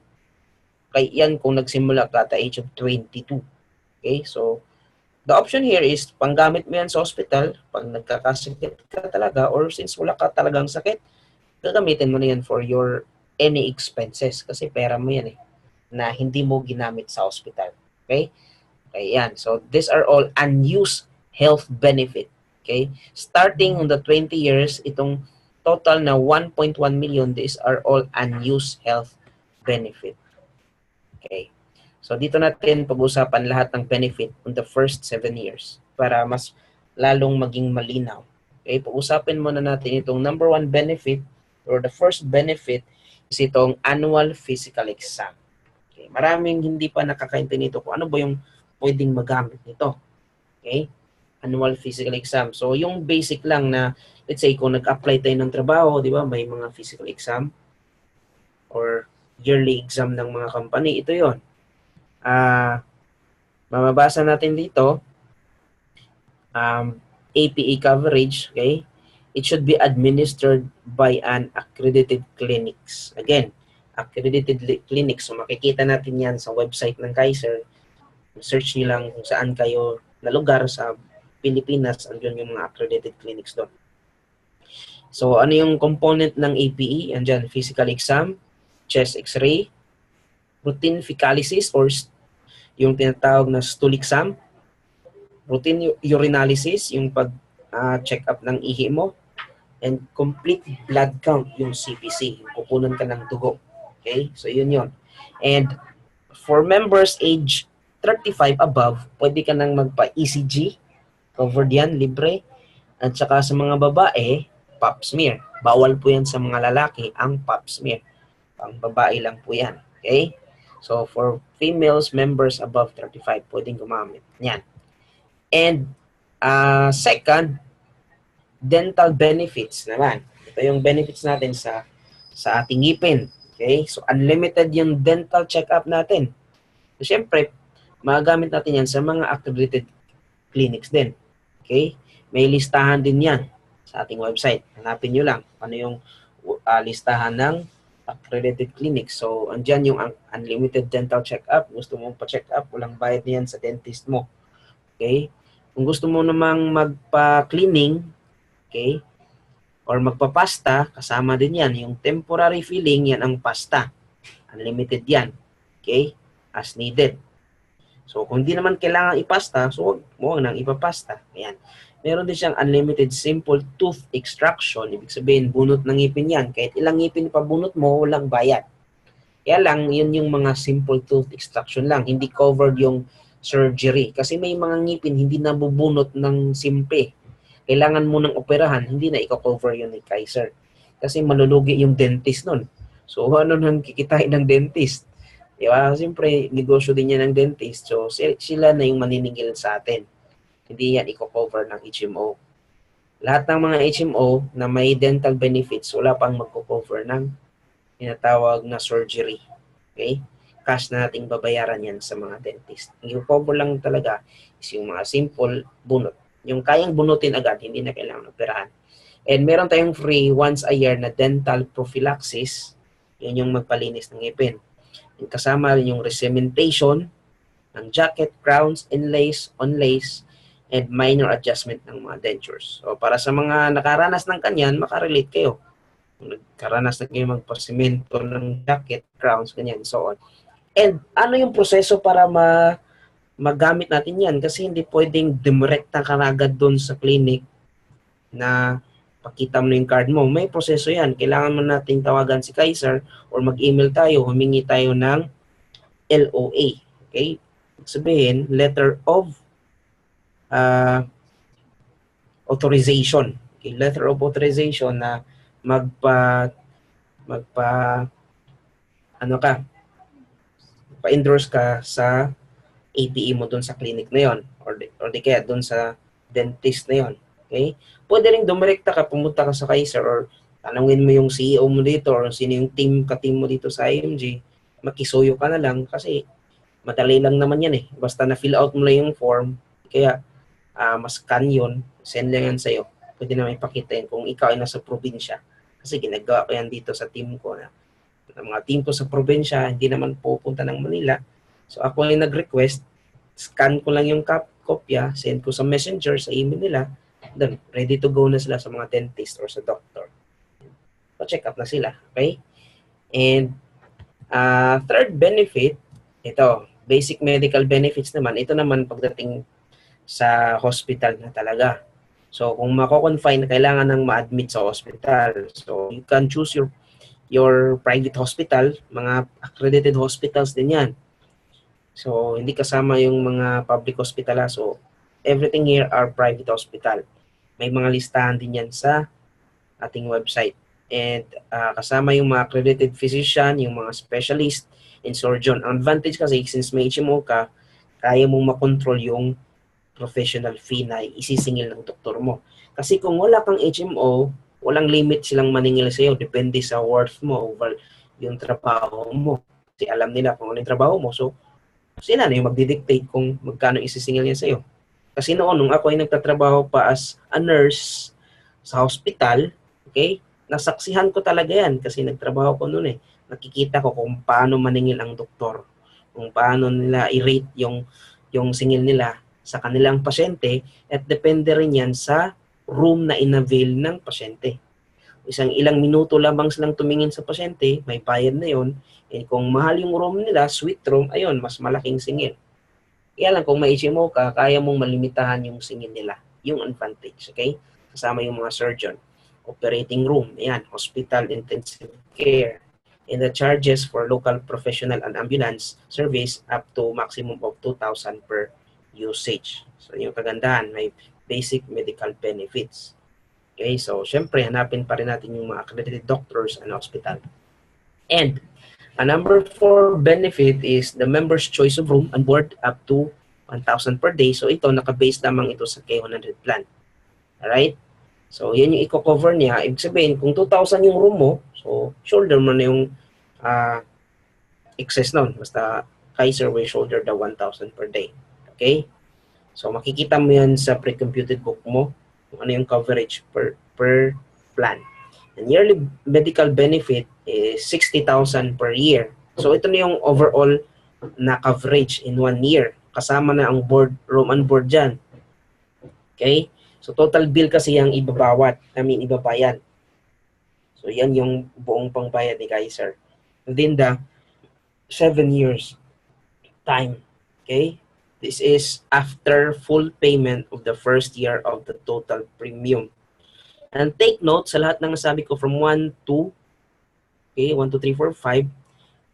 Kaya yan kung nagsimula ka at the age of 22. Okay? So, the option here is panggamit mo yan sa hospital pag nagkakasakit ka talaga or since wala ka talagang sakit, gagamitin mo na yan for your any expenses kasi pera mo yan na hindi mo ginamit sa hospital. Okay? Okay, yan. So, these are all unused health benefit. Okay? Starting on the 20 years, itong total na 1.1 million, these are all unused health benefit. Okay? So, dito natin pag-usapan lahat ng benefit on the first 7 years para mas lalong maging malinaw. Okay? Pag-usapin muna natin itong number 1 benefit or the first benefit is itong annual physical exam. Okay? Maraming hindi pa nakakaintindi nito kung ano ba yung pwedeng magamit nito. Okay? Annual physical exam. So, yung basic lang na, let's say, kung nag-apply tayo ng trabaho, di ba, may mga physical exam or yearly exam ng mga company. Ito yon. Mamabasa natin dito, APA coverage, okay? It should be administered by an accredited clinics. Again, accredited clinics. So, makikita natin yan sa website ng Kaiser. Search nyo lang kung saan kayo na lugar sa Pilipinas, andyan yung mga accredited clinics doon. So, ano yung component ng APE? Andyan, physical exam, chest x-ray, routine fecalysis or yung tinatawag na stool exam, routine urinalysis, yung pag-check up ng ihi mo, and complete blood count, yung CPC, yung kukunan ka ng dugo. Okay? So, yun yun. And for members age 35 above, pwede ka nang magpa-ECG, covered yan, libre. At saka sa mga babae, pap smear. Bawal po yan sa mga lalaki, ang pap smear. Pang babae lang po yan. Okay? So, for females, members above 35, pwedeng gumamit. Yan. And, second, dental benefits naman. Ito yung benefits natin sa ating ngipin. Okay? So, unlimited yung dental check-up natin. So, syempre, magagamit natin yan sa mga accredited clinics din. Okay? May listahan din yan sa ating website. Hanapin nyo lang ano yung listahan ng accredited clinics. So, andyan yung unlimited dental check-up. Gusto mong pa-check up, walang bayad niyan sa dentist mo. Okay? Kung gusto mo namang magpa-cleaning, okay, or magpa-pasta, kasama din yan. Yung temporary filling, yan ang pasta. Unlimited yan. Okay? As needed. So, kung di naman kailangan ipasta, so huwag nang ipapasta. Ayan. Meron din siyang unlimited simple tooth extraction. Ibig sabihin, bunot ng ngipin yan. Kahit ilang ngipin pa bunot mo, walang bayad. Kaya lang, yun yung mga simple tooth extraction lang. Hindi covered yung surgery. Kasi may mga ngipin, hindi nabubunot ng simple. Kailangan mo ng operahan, hindi na i-cover yun ni Kaiser. Kasi malulugi yung dentist nun. So, ano nang kikitain ng dentist? Diba? Siyempre, negosyo din yan ng dentist. So, sila na yung maniningil sa atin. Hindi yan i-cover ng HMO. Lahat ng mga HMO na may dental benefits, wala pang magko-cover ng tinatawag na surgery. Okay? Cash na nating babayaran yan sa mga dentist. Ang i-cover lang talaga is yung mga simple bunot. Yung kayang bunutin agad, hindi na kailangan operahan. And meron tayong free once a year na dental prophylaxis. Yun yung magpalinis ng ngipin. And kasama rin yung recementation ng jacket, crowns, inlays, onlays, and minor adjustment ng mga dentures. So, para sa mga nakaranas ng kanyan, makarelate kayo. Kung nagkaranas na kayo magpasimento ng jacket, crowns, ganyan, so on. And ano yung proseso para magamit natin yan? Kasi hindi pwedeng dimirekta ka na agad doon sa clinic na pakita mo yung card mo. May proseso yan. Kailangan mo natin tawagan si Kaiser or mag-email tayo, humingi tayo ng LOA. Okay? Sabihin, letter of authorization. Okay? Letter of authorization na pa-endorse ka sa APE mo doon sa clinic na yon or di kaya doon sa dentist na yon. Okay? Pwede rin dumirekta ka, pumunta ka sa Kaiser or tanungin mo yung CEO mo dito or sino yung team mo dito sa IMG, makisuyo ka na lang kasi madali lang naman yan eh. Basta na-fill out mo lang yung form, kaya mas-scan yun, send lang yan sa'yo. Pwede na may pakita yun kung ikaw ay nasa probinsya. Kasi ginagawa ko yan dito sa team ko na ng mga team ko sa probinsya, hindi naman pupunta ng Manila. So ako ay nag-request, scan ko lang yung kopya, send ko sa messenger, sa email nila, then ready to go na sila sa mga dentist or sa doctor. So check up na sila, okay? And third benefit, ito, basic medical benefits naman, ito naman pagdating sa hospital na talaga. So kung mako-confine, kailangan nang ma-admit sa hospital. So you can choose your private hospital, mga accredited hospitals din yan. So hindi kasama yung mga public hospital. So everything here are private hospital. May mga listahan din yan sa ating website. And kasama yung mga accredited physician, yung mga specialist and surgeon. Ang advantage kasi, since may HMO ka, kaya mong makontrol yung professional fee na isisingil ng doktor mo. Kasi kung wala kang HMO, walang limit silang maningil sa'yo. Depende sa worth mo over yung trabaho mo. Kasi alam nila kung ano yung trabaho mo. So, sila na yung magdidictate kung magkano isisingil niya sa'yo. Kasi noon, nung ako ay nagtatrabaho pa as a nurse sa hospital, okay, nasaksihan ko talaga yan kasi nagtrabaho ko noon eh. Nakikita ko kung paano maningil ang doktor, kung paano nila i-rate yung singil nila sa kanilang pasyente, at depende rin yan sa room na inavail ng pasyente. Ilang minuto lamang silang tumingin sa pasyente, may bayad na yon. And kung mahal yung room nila, suite room, ayun, mas malaking singil. Kaya lang kung may HMO ka, kaya mong malimitahan yung singil nila. Yung advantage, okay? Kasama yung mga surgeon. Operating room, ayan, hospital intensive care. And the charges for local professional and ambulance service up to maximum of 2,000 per usage. So yung kagandahan, may basic medical benefits. Okay, so syempre hanapin pa rin natin yung mga accredited doctors and hospital. And a number 4 benefit is the member's choice of room and board up to 1,000 per day. So ito, naka-base lamang ito sa K100 plan. Alright? So yan yung i-cover niya. Ibig sabihin, kung 2,000 yung room mo, so shoulder mo na yung excess nun. Basta Kaiser will shoulder the 1,000 per day. Okay? So makikita mo yan sa pre-computed book mo kung ano yung coverage per plan. And yearly medical benefit is 60,000 per year. So ito na yung overall na coverage in 1 year. Kasama na ang room and board dyan. Okay? So total bill kasi yung ibabayad. So yan yung buong pangbayad ni Kaiser. Within the 7 years time. Okay? This is after full payment of the first year of the total premium. And take note sa lahat ng nasabi ko from 1 to 1, 2, 3, 4, 5,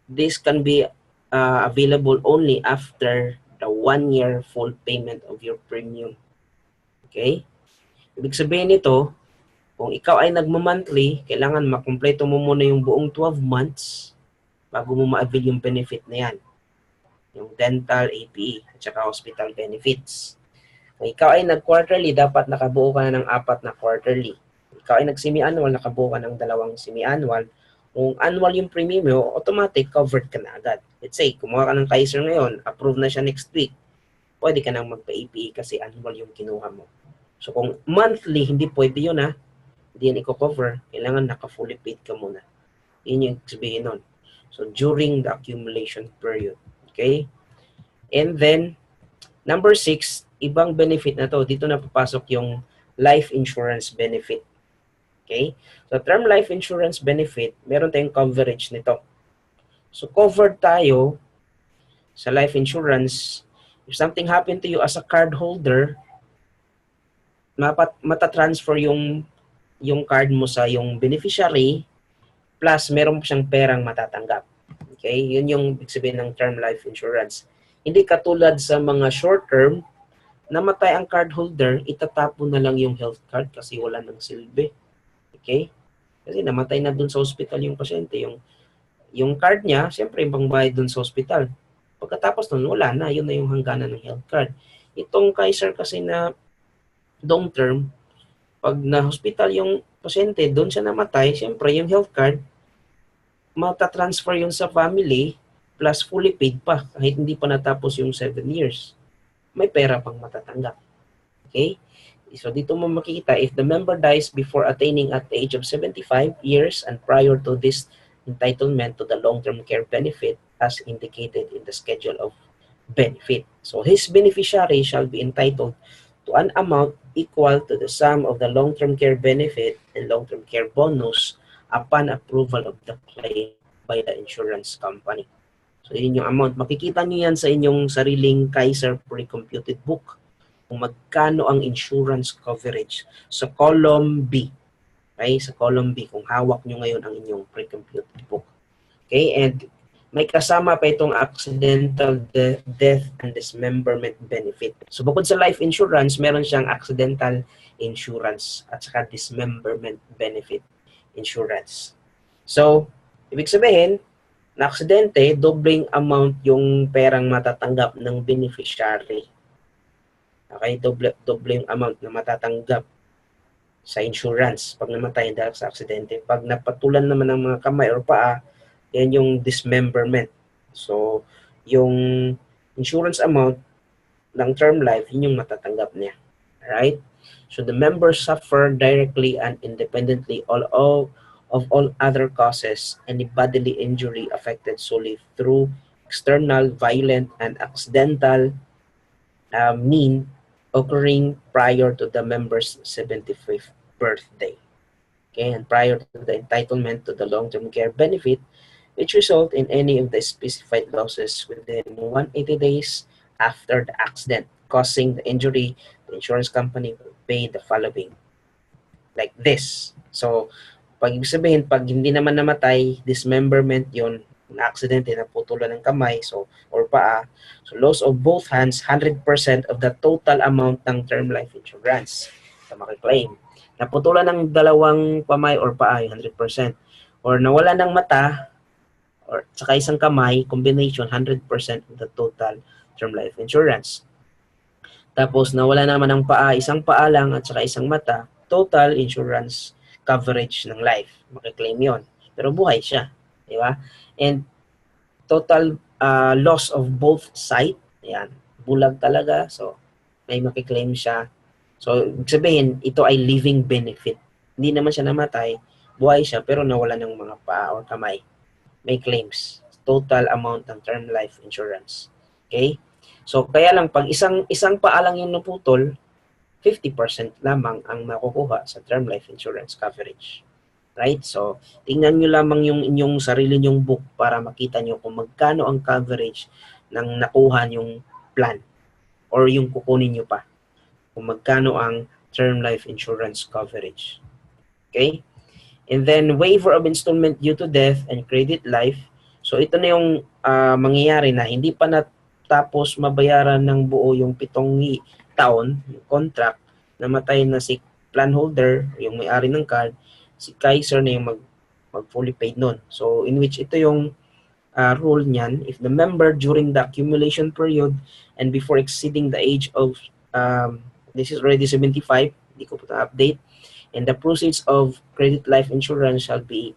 this can be available only after the 1 year full payment of your premium. Okay? Ibig sabihin nito, kung ikaw ay nagma-monthly, kailangan makumpleto mo muna yung buong 12 months bago mo ma-avail yung benefit na yan. Yung dental, APE, at saka hospital benefits. Kung ikaw ay nag-quarterly, dapat nakabuo ka na ng 4 na quarterly. Kung ikaw ay nag-semi-annual, nakabuo ka ng 2 semi-annual. Kung annual yung premium mo, automatic covered ka na agad. Let's say, kumuha ka ng Kaiser ngayon, approve na siya next week, pwede ka nang magpa-APE kasi annual yung kinuha mo. So kung monthly, hindi pwede yun ha. Hindi yan i-cover. Kailangan naka-fully paid ka muna. Yun yung sabihin nun. So during the accumulation period. Okay? And then, number 6, ibang benefit na to. Dito na papasok yung life insurance benefit. Okay? So term life insurance benefit, meron tayong coverage nito. So covered tayo sa life insurance. If something happened to you as a card holder, matatransfer yung card mo sa yung beneficiary, plus meron siyang perang matatanggap. Okay? Yun yung ibig sabihin ng term life insurance. Hindi katulad sa mga short term, namatay ang card holder, itatapon na lang yung health card kasi wala nang silbi. Okay? Kasi namatay na dun sa hospital yung pasyente. Yung card niya, siyempre yung pangbayad dun sa hospital. Pagkatapos nun, wala na. Yun na yung hangganan ng health card. Itong Kaiser kasi na long term, pag na-hospital yung pasyente, doon siya namatay, siyempre yung health card, matatransfer yun sa family, plus fully paid pa, kahit hindi pa natapos yung 7 years. May pera pang matatanggap. Okay? So dito mo makikita, if the member dies before attaining at the age of 75 years and prior to this entitlement to the long-term care benefit as indicated in the schedule of benefit. So his beneficiary shall be entitled to an amount equal to the sum of the long-term care benefit and long-term care bonus upon approval of the claim by the insurance company. So yun yung amount. Makikita nyo yan sa inyong sariling Kaiser pre-computed book kung magkano ang insurance coverage sa column B. Okay? Sa column B, kung hawak nyo ngayon ang inyong pre-computed book. Okay? And may kasama pa itong accidental death and dismemberment benefit. So bukod sa life insurance, meron siyang accidental insurance at saka dismemberment benefit insurance. So, ibig sabihin, na aksidente, dobling amount yung perang matatanggap ng beneficiary. Okay? Doble yung amount na matatanggap sa insurance pag namatay dahil sa aksidente. Pag napatulan naman ng mga kamay or paa, yan yung dismemberment. So, yung insurance amount ng term life, yun yung matatanggap niya. Alright? So, the members suffer directly and independently of all other causes, any bodily injury affected solely through external, violent, and accidental mean occurring prior to the member's 75th birthday. Okay, and prior to the entitlement to the long-term care benefit, which result in any of the specified losses within 180 days after the accident causing the injury, the insurance company will pay the following. Like this. So, pag ibig sabihin, pag hindi naman namatay, dismemberment yon, na accident, naputulan ng kamay, so, or paa, so loss of both hands, 100% of the total amount ng term life insurance na makiklaim. Naputulan ng dalawang pamay or paa, 100%. Or nawala ng mata, or saka isang kamay, combination, 100% of the total term life insurance. Tapos nawala naman ng paa, isang paa lang at saka isang mata, total insurance coverage ng life. Makiklaim yon. Pero buhay siya. Di ba? And total loss of both side. Yan. Bulag talaga. So, may makiklaim siya. So, ibig sabihin, ito ay living benefit. Hindi naman siya namatay. Buhay siya, pero nawala ng mga paa or kamay. May claims. Total amount ng term life insurance. Okay? So, kaya lang, pag isang paa lang yung naputol, 50% lamang ang makukuha sa term life insurance coverage. Right? So, tingnan nyo lamang yung inyong sarili nyong book para makita nyo kung magkano ang coverage ng nakuha nyong plan or yung kukunin nyo pa. Kung magkano ang term life insurance coverage. Okay? And then, waiver of installment due to death and credit life. So, ito na yung mangyayari na hindi pa natapos mabayaran ng buo yung 7 taon, yung contract, namatay na si plan holder, yung may-ari ng card, si Kaiser na yung mag fully paid nun. So, in which ito yung rule niyan, if the member during the accumulation period and before exceeding the age of, this is already 75, hindi ko po update, and the proceeds of credit life insurance shall be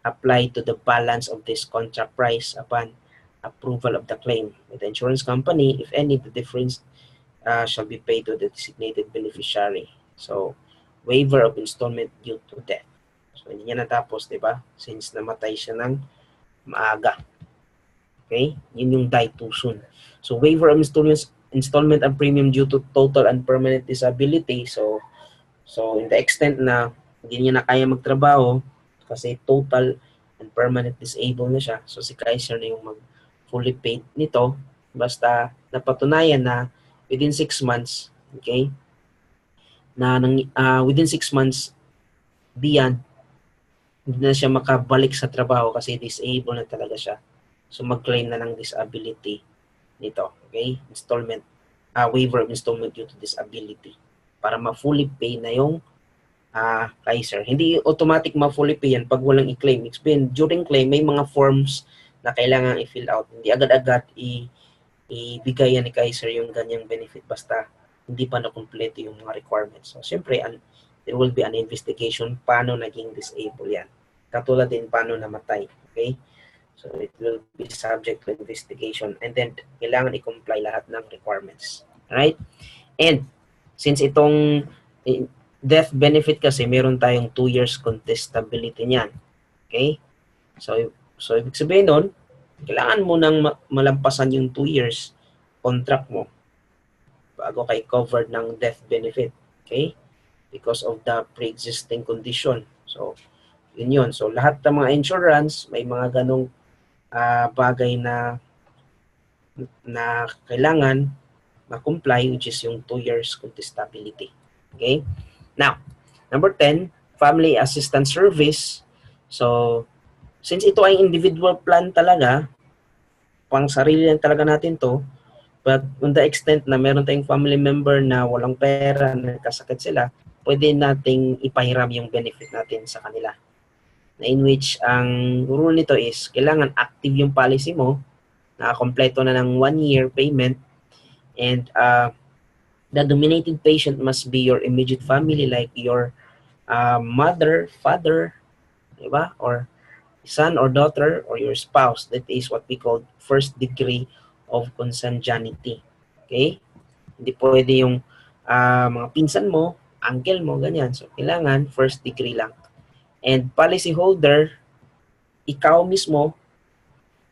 applied to the balance of this contract price upon approval of the claim with the insurance company. If any, the difference shall be paid to the designated beneficiary. So, waiver of installment due to death. So, hindi niya natapos, di ba? Since namatay siya ng maaga. Okay? Yun yung die too soon. So, waiver of installment and premium due to total and permanent disability. So in the extent na hindi niya na kaya magtrabaho kasi total and permanent disabled na siya. So, si Kaiser na yung fully paid nito. Basta napatunayan na within 6 months, okay, na within 6 months beyond, hindi na siya makabalik sa trabaho kasi disabled na talaga siya. So, mag-claim na ng disability nito, okay? Installment, waiver of installment due to disability para ma-fully pay na yung Kaiser. Hindi automatic ma-fully pay yan pag walang i-claim. During claim, may mga forms na kailangan i-fill out. Hindi agad-agad ibigay yan ni Kaiser yung ganyang benefit basta hindi pa na-complete yung mga requirements. So, siyempre, there will be an investigation paano naging disabled yan. Katulad din paano namatay. Okay? So, it will be subject to investigation and then kailangan i-comply lahat ng requirements. Alright? And, since itong death benefit kasi, meron tayong 2 years contestability niyan. Okay? So ibig sabihin nun, kailangan mo nang malampasan yung 2 years contract mo bago kay covered ng death benefit. Okay? Because of the pre-existing condition. So, yun. So, lahat ng mga insurance, may mga ganong bagay na kailangan ma-comply, which is yung 2 years contestability. Okay? Now, number 10, family assistance service. So, since ito ay individual plan talaga, pang sarili lang talaga natin to, but on the extent na meron tayong family member na walang pera, nagkasakit sila, pwede nating ipahiram yung benefit natin sa kanila. Na in which, ang rule nito is, kailangan active yung policy mo, nakakompleto na ng 1 year payment, and the dominated patient must be your immediate family, like your mother, father, diba? Or son or daughter, or your spouse. That is what we call first degree of consanguinity. Okay? Hindi pwede yung mga pinsan mo, uncle mo, ganyan. So, kailangan first degree lang. And policy holder, ikaw mismo,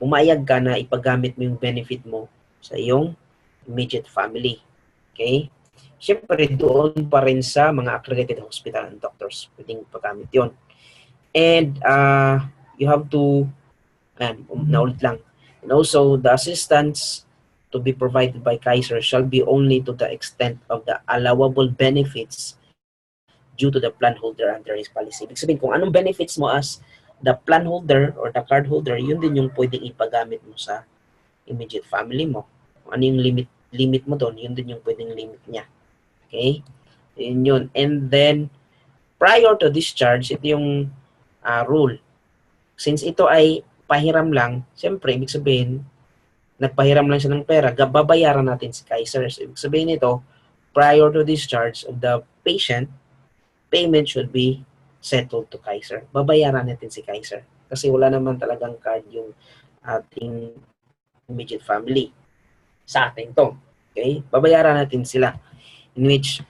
umayag ka na ipagamit mo yung benefit mo sa iyong immediate family. Okay? Siyempre, doon pa rin sa mga accredited hospital and doctors. Pwedeng ipagamit yun. And you have to, naulit lang. And also, the assistance to be provided by Kaiser shall be only to the extent of the allowable benefits due to the plan holder under his policy. Ibig sabihin, kung anong benefits mo as the plan holder or the card holder, yun din yung pwedeng ipagamit mo sa immediate family mo. Kung ano yung limit mo doon, yun din yung pwedeng limit niya. Okay? Yun. And then, prior to discharge, ito yung rule. Since ito ay pahiram lang, siyempre, ibig sabihin, nagpahiram lang siya ng pera, babayaran natin si Kaiser. So, ibig sabihin nito, prior to discharge of the patient, payment should be settled to Kaiser. Babayaran natin si Kaiser. Kasi wala naman talagang card yung ating immediate family. Sa atin to. Okay? Babayaran natin sila. In which,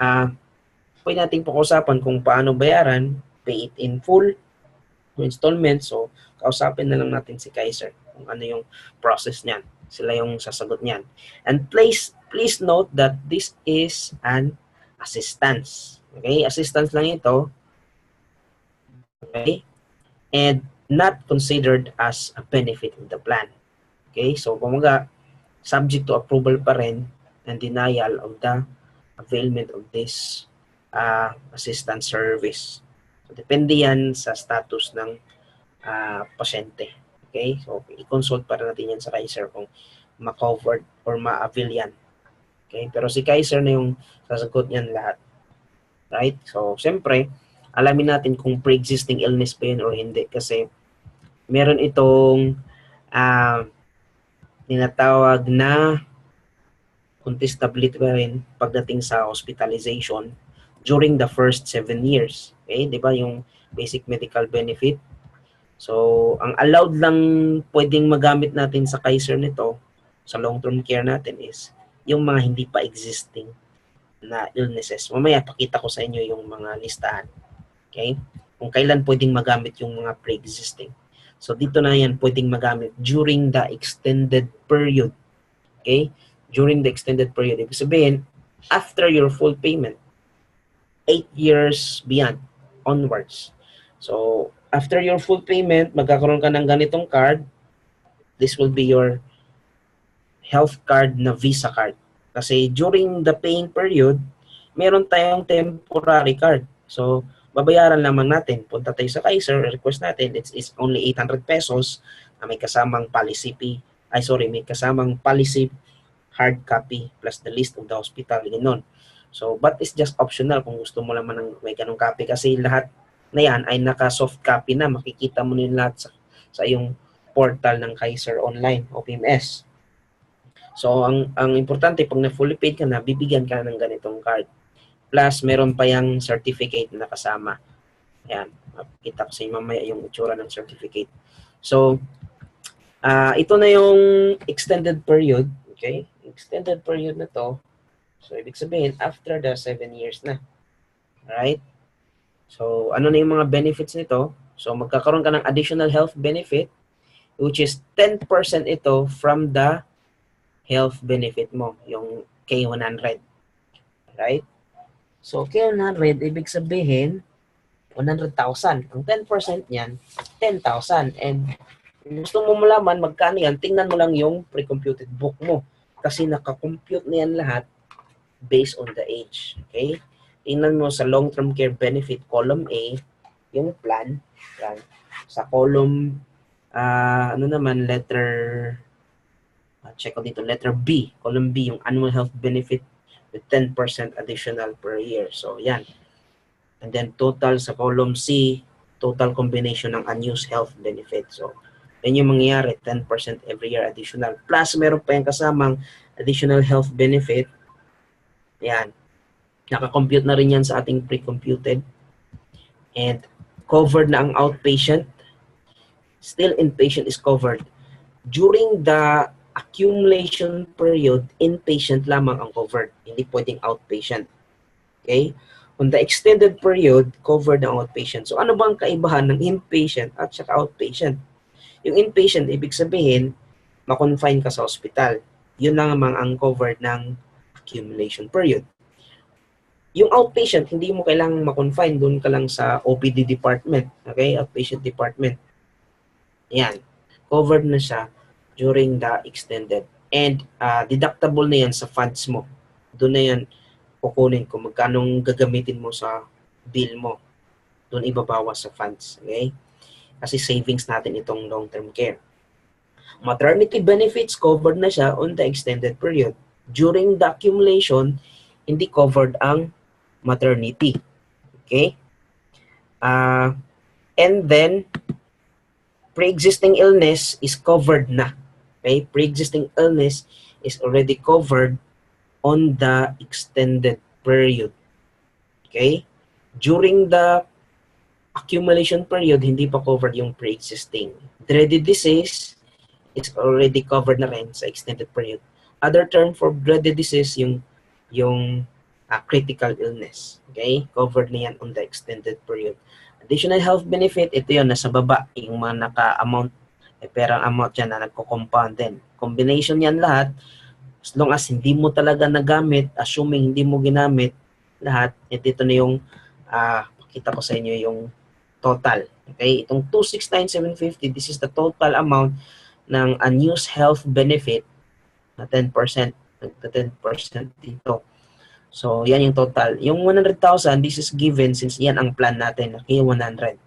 pwede natin pag-usapan kung paano bayaran, pay it in full, installment. So, kausapin na lang natin si Kaiser kung ano yung process niyan. Sila yung sasagot niyan. And please note that this is an assistance. Okay? Assistance lang ito. Okay? And not considered as a benefit of the plan. Okay? So, kumaga, subject to approval pa rin and denial of the availment of this assistance service. So, depende yan sa status ng pasyente. Okay? So, i-consult para natin yan sa Kaiser kung ma-covered or ma-avail yan. Okay? Pero si Kaiser na yung sasagot niyan lahat. Right? So, siyempre, alamin natin kung pre-existing illness pa yun or hindi. Kasi, meron itong tinatawag na contestability pa rin pagdating sa hospitalization during the first 7 years. Okay? Diba yung basic medical benefit? So, ang allowed lang pwedeng magamit natin sa Kaiser nito, sa long-term care natin is yung mga hindi pa existing na illnesses. Mamaya pakita ko sa inyo yung mga listahan. Okay? Kung kailan pwedeng magamit yung mga pre-existing. So, dito na yan pwedeng magamit during the extended period. Okay? During the extended period. Ibig sabihin, after your full payment, 8 years beyond, onwards. So, after your full payment, magkakaroon ka ng ganitong card. This will be your health card na Visa card. Kasi during the paying period, meron tayong temporary card. So, babayaran lamang natin. Punta tayo sa Kaiser, request natin, it's only 800 pesos na may kasamang policy fee. May kasamang policy hard copy plus the list of the hospital, ganoon. So, but it's just optional kung gusto mo naman ng may ganung copy kasi lahat na yan ay naka-soft copy na. Makikita mo nila lahat sa iyong portal ng Kaiser Online o PMS. So, ang importante, pag na-fully paid ka na, bibigyan ka ng ganitong card. Plus, meron pa yung certificate na kasama. Ayan, makikita ko sa inyo mamaya yung itsura ng certificate. So, ito na yung extended period. Okay? Extended period na to. So, ibig sabihin, after the 7 years na. Alright? So, ano na yung mga benefits nito? So magkakaroon ka ng additional health benefit which is 10% ito from the health benefit mo, yung K100. Right? So K100, ibig sabihin, 100,000. Ang 10% niyan, 10,000. And gusto mo malaman magkano yan, tingnan mo lang yung pre-computed book mo. Kasi nakakompute na yan lahat based on the age. Okay? Tingnan mo sa long-term care benefit, column A, yung plan. Yan. Sa column, ano naman, check ko dito, letter B. Column B, yung annual health benefit with 10% additional per year. So, yan. And then total sa column C, total combination ng unused health benefit. So, yan yung mangyayari, 10% every year additional. Plus, meron pa yung kasamang additional health benefit. Yan. Nakakompute na rin yan sa ating pre-computed. And covered na ang outpatient. Still, inpatient is covered. During the accumulation period, inpatient lamang ang covered. Hindi pwedeng outpatient. Okay? On the extended period, covered ang outpatient. So, ano bang kaibahan ng inpatient at saka outpatient? Yung inpatient, ibig sabihin, makonfine ka sa hospital. Yun lang naman ang covered ng accumulation period. Yung outpatient, hindi mo kailangang makonfine. Doon ka lang sa OPD department. Okay? Outpatient department. Yan. Covered na siya during the extended. And deductible na yan sa funds mo. Doon na yan kukunin kung magkano gagamitin mo sa bill mo. Doon ibabawas sa funds. Okay? Kasi savings natin itong long-term care. Maternity benefits, covered na siya on the extended period. During the accumulation, hindi covered ang maternity. Okay? And then, pre-existing illness is covered na. Okay? Pre-existing illness is already covered on the extended period. Okay? During the accumulation period, hindi pa covered yung pre-existing. Dreaded disease is already covered na rin sa extended period. Other term for dreaded disease, yung critical illness. Okay? Covered na yan on the extended period. Additional health benefit, ito yun, nasa baba, yung mga naka-amount, perang amount yan na nagko-compound din. Combination yan lahat, as long as hindi mo talaga nagamit, assuming hindi mo ginamit lahat, ito na yung pakita ko sa inyo yung total. Okay? Itong 269,750, this is the total amount ng unused health benefit na 10%. Nagta 10% dito. So, yan yung total. Yung 100,000, this is given since yan ang plan natin. Okay, 100.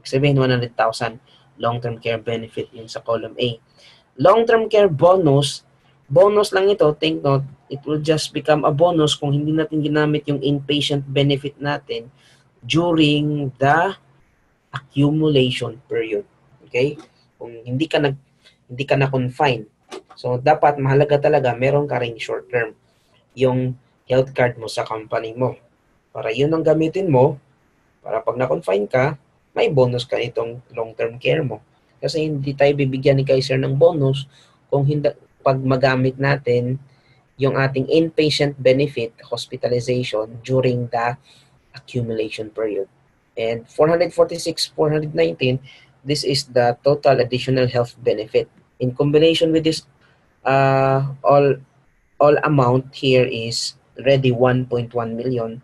Sabihin 100,000 long-term care benefit yun sa column A. Long-term care bonus, bonus lang ito, take note, it will just become a bonus kung hindi natin ginamit yung inpatient benefit natin during the accumulation period. Okay? Kung hindi ka na confine. So dapat mahalaga talaga meron ka ring short term yung health card mo sa company mo. Para yun ang gamitin mo para pag na-confine ka, may bonus ka itong long-term care mo. Kasi hindi tayo bibigyan ni Kaiser ng bonus kung hindi pag magamit natin yung ating inpatient benefit hospitalization during the accumulation period. And 446, 419, this is the total additional health benefit. In combination with this, all amount here is already 1.1 million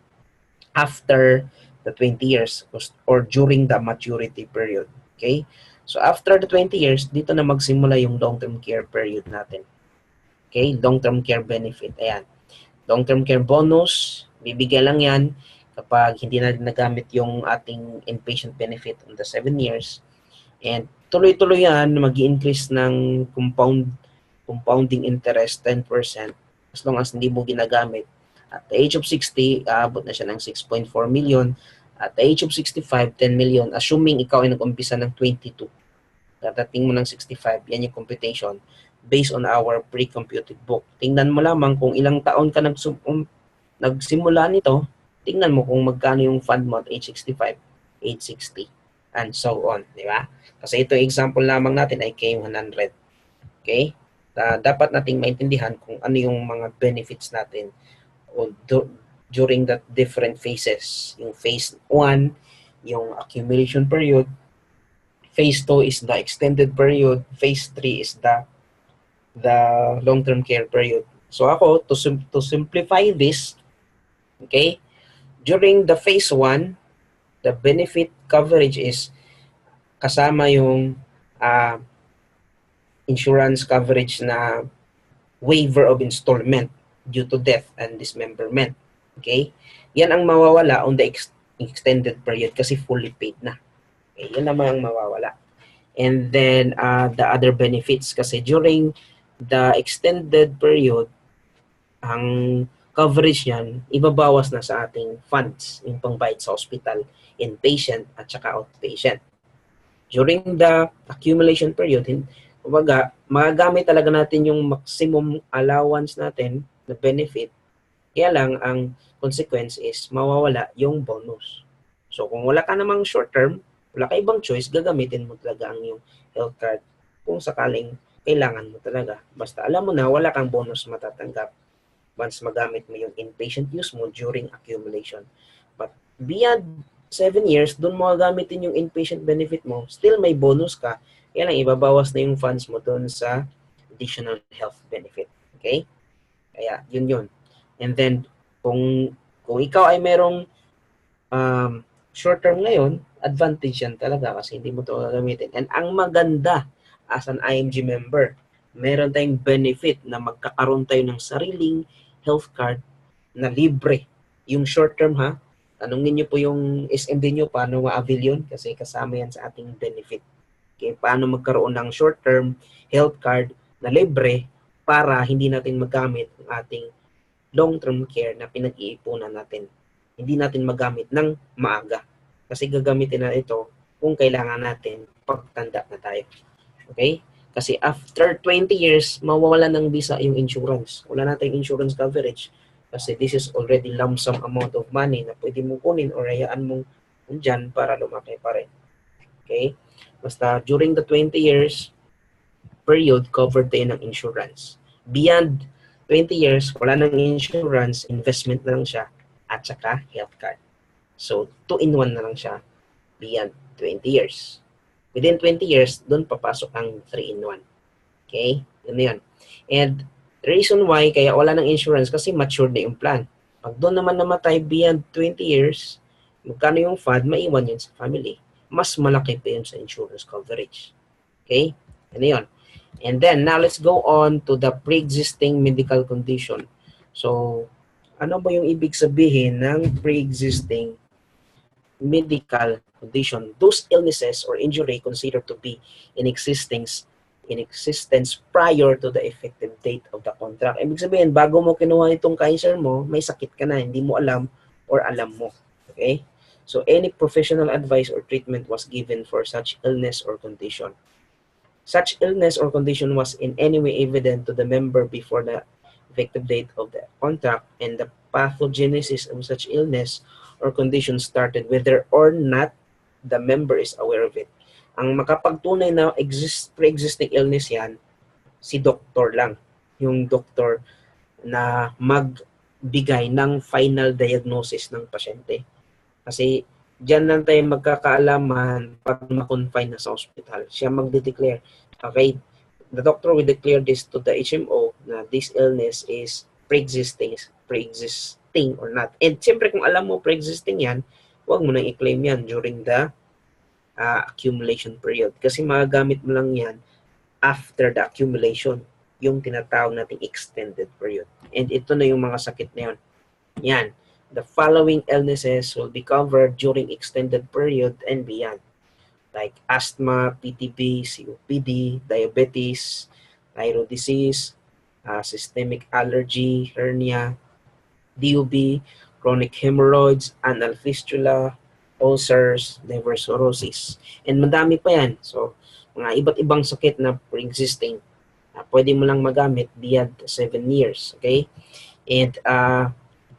after the 20 years or during the maturity period. Okay? So after the 20 years, dito na magsimula yung long-term care period natin. Okay? Long-term care benefit. Ayan. Long-term care bonus, bibigyan lang yan kapag hindi na nagamit yung ating inpatient benefit on the 7 years. And tuloy-tuloy yan, mag-i-increase ng compounding interest 10% as long as hindi mo ginagamit. At the age of 60, aabot na siya ng 6.4 million. At the age of 65, 10 million. Assuming ikaw ay nag-umpisa ng 22. Dadating mo ng 65, yan yung computation based on our pre-computed book. Tingnan mo lamang kung ilang taon ka nagsimula nito, tingnan mo kung magkano yung fund mo at age 65, age 60, and so on. Di ba? Kasi ito example lamang natin ay K100. Okay? Dapat nating maintindihan kung ano yung mga benefits natin during the different phases. Yung phase 1, yung accumulation period, Phase 2 is the extended period. Phase 3 is the long-term care period. So ako, to simplify this, okay, during the phase 1, the benefit coverage is kasama yung uh, insurance coverage na waiver of installment due to death and dismemberment. Okay? Yan ang mawawala on the extended period kasi fully paid na. Okay? Yan naman ang mawawala. And then the other benefits kasi during the extended period, ang coverage yan, ibabawas na sa ating funds, yung pangbayad sa hospital, inpatient at saka outpatient. During the accumulation period, kumbaga, magagamit talaga natin yung maximum allowance natin na benefit. Kaya lang, ang consequence is mawawala yung bonus. So, kung wala ka namang short term, wala ka ibang choice, gagamitin mo talaga ang yung health card kung sakaling kailangan mo talaga. Basta alam mo na, wala kang bonus matatanggap once magamit mo yung inpatient use mo during accumulation. But beyond 7 years, doon mo gagamitin yung inpatient benefit mo, still may bonus ka, kaya lang ibabawas na yung funds mo doon sa additional health benefit. Okay? Kaya, yun. And then, kung ikaw ay merong short term ngayon, advantage yan talaga kasi hindi mo ito gagamitin. And ang maganda as an IMG member, meron tayong benefit na magkakaroon tayo ng sariling health card na libre. Yung short term ha, tanungin niyo po yung SMD niyo paano ma-avail yun kasi kasama yan sa ating benefit. Okay, paano magkaroon ng short term health card na libre para hindi natin magamit ang ating long-term care na pinag-iipunan natin. Hindi natin magamit ng maaga. Kasi gagamitin na ito kung kailangan natin pagtanda na tayo. Okay? Kasi after 20 years, mawawala ng visa yung insurance. Wala natin insurance coverage. Kasi this is already lump sum amount of money na pwede mong kunin o hayaan mong dyan para lumaki pa rin. Okay? Basta during the 20 years period, covered tayo ng insurance. Beyond 20 years, wala nang insurance, investment na lang siya, at saka health card. So, 2-in-1 na lang siya beyond 20 years. Within 20 years, doon papasok ang 3-in-1. Okay? Yun. And the reason why kaya wala ng insurance kasi matured na yung plan. Pag doon naman namatay beyond 20 years, magkano yung fund, maiwan yun sa family. Mas malaki pa yun sa insurance coverage. Okay? Yun. And then, now let's go on to the pre-existing medical condition. So, ano ba yung ibig sabihin ng pre-existing medical condition? Those illnesses or injury considered to be in existence prior to the effective date of the contract. Ibig sabihin, bago mo kinuha itong Kaiser mo, may sakit ka na, hindi mo alam or alam mo. Okay? So, any professional advice or treatment was given for such illness or condition. Such illness or condition was in any way evident to the member before the effective date of the contract, and the pathogenesis of such illness or condition started whether or not the member is aware of it. Ang makapagtunay na pre-existing illness yan, si doktor lang. Yung doktor na magbigay ng final diagnosis ng pasyente. Kasi diyan lang tayo magkakaalaman pag ma-confine na sa hospital. Siya magde-declare, okay, the doctor will declare this to the HMO na this illness is pre-existing or not. And siyempre kung alam mo pre-existing yan, huwag mo nang i-claim yan during the accumulation period. Kasi magagamit mo lang yan after the accumulation, yung tinatawag nating extended period. And ito na yung mga sakit na yun. Yan. The following illnesses will be covered during extended period and beyond, like asthma, PTB, COPD, diabetes, thyroid disease, systemic allergy, hernia, DUB, chronic hemorrhoids, anal fistula, ulcers, liver cirrhosis, and madami pa yan. So, mga iba't ibang sakit na pre-existing, pwede mo lang magamit beyond 7 years, okay? And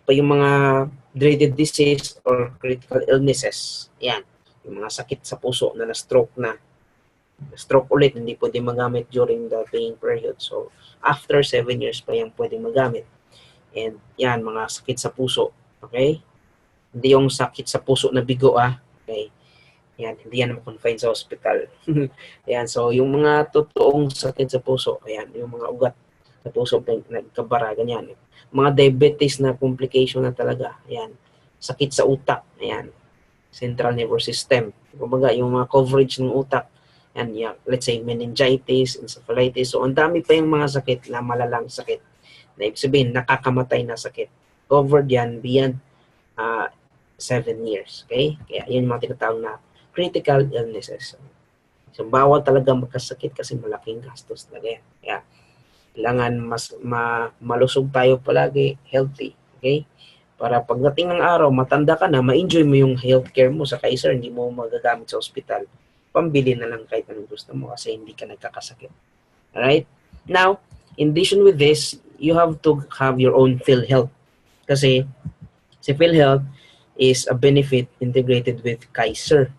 pa yung mga dreaded disease or critical illnesses. Yan. Yung mga sakit sa puso na na-stroke ulit, hindi pwede magamit during the paying period. So, after 7 years pa yan pwede magamit. And yan, mga sakit sa puso. Okay? Hindi yung sakit sa puso na bigo, okay? Yan, hindi yan ma-confine sa hospital. Yan, so yung mga totoong sakit sa puso, ayan, yung mga ugat sa puso nagkabara, ganyan. Mga diabetes na complication na talaga, ayan. Sakit sa utak, ayan. Central nervous system. Kumbaga, yung mga coverage ng utak, yan, yeah, let's say meningitis, encephalitis. So, ang dami pa yung mga sakit na malalang sakit. Na ibig sabihin, nakakamatay na sakit. Covered yan beyond 7 years. Okay? Kaya yun yung mga tinatawag na critical illnesses. So, bawal talaga magkasakit kasi malaking gastos talaga yan. Kaya, kailangan malusog tayo palagi, healthy. Okay? Para pagdating ng araw, matanda ka na, ma-enjoy mo yung healthcare mo sa Kaiser, hindi mo magagamit sa ospital. Pambili na lang kahit anong gusto mo kasi hindi ka nagkakasakit. Alright? Now, in addition with this, you have to have your own PhilHealth. Kasi si PhilHealth is a benefit integrated with Kaiser.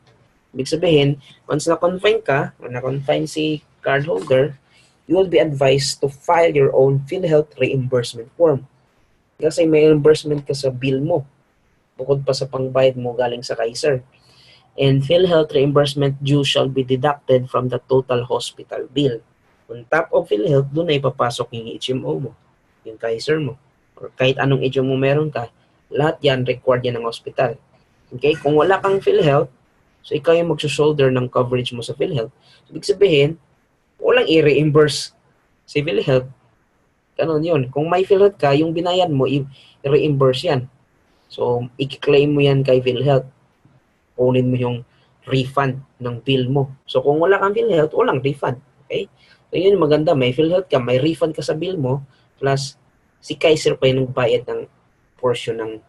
Ibig sabihin, once na-confine ka, o na-confine si cardholder, you will be advised to file your own PhilHealth reimbursement form. Kasi may reimbursement ka sa bill mo, bukod pa sa pangbayad mo galing sa Kaiser. And PhilHealth reimbursement due shall be deducted from the total hospital bill. On top of PhilHealth, doon na ipapasok yung HMO mo, yung Kaiser mo, or kahit anong HMO meron ka, lahat yan required yan ng hospital. Okay? Kung wala kang PhilHealth, so ikaw yung magsushoulder ng coverage mo sa PhilHealth. Ibig sabihin, walang i-reimburse si PhilHealth. Ganun yun. Kung may PhilHealth ka, yung binayad mo, i-reimburse yan. So, i-claim mo yan kay PhilHealth. Kunin mo yung refund ng bill mo. So, kung wala kang PhilHealth, walang refund. Okay? So, yun maganda. May PhilHealth ka, may refund ka sa bill mo, plus si Kaiser pa yung nagbayad ng portion ng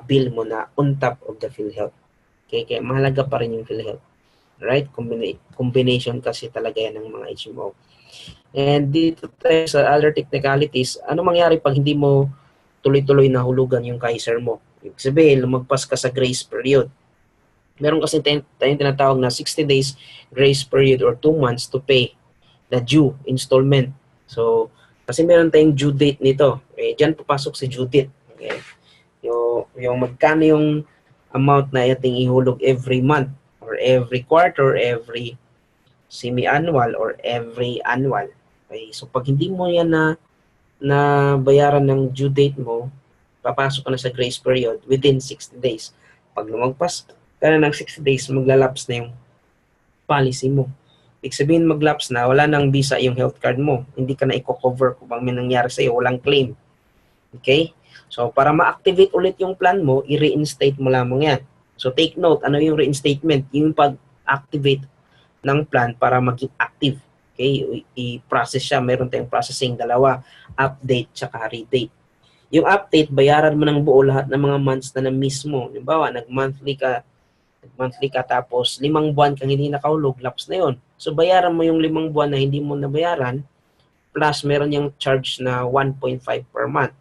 bill mo na on top of the PhilHealth. Okay? Kaya mahalaga pa rin yung PhilHealth. Right? Combination kasi talaga yan ng mga HMO. And dito tayo sa other technicalities, ano mangyari pag hindi mo tuloy-tuloy na hulugan yung Kaiser mo? Ibig sabihin, lumagpas ka sa grace period. Meron kasi tayong tinatawag na 60 days grace period or 2 months to pay the due installment. So, kasi meron tayong due date nito. Eh, dyan papasok si due date. Okay? Yung magkano yung amount na ating ihulog every month or every quarter, every semi-annual or every annual. Okay? So, pag hindi mo yan na bayaran ng due date mo, papasok ka na sa grace period within 60 days. Pag lumagpas ka na ng 60 days, maglalapse na yung policy mo. Ibig sabihin maglapse na, wala nang visa yung health card mo. Hindi ka na i-cover kung may nangyari sa'yo, walang claim. Okay? So, para ma-activate ulit yung plan mo, i-reinstate mo lamang yan. So, take note, ano yung reinstatement? Yung pag-activate ng plan para maging active. Okay? I-process siya. Meron tayong processing dalawa. Update tsaka redate. Yung update, bayaran mo ng buo lahat ng mga months na na-miss mo. Halimbawa, nag-monthly ka tapos 5 buwan kang hindi nakahulog, lapse na yon. So, bayaran mo yung 5 buwan na hindi mo nabayaran plus meron yung charge na 1.5 per month.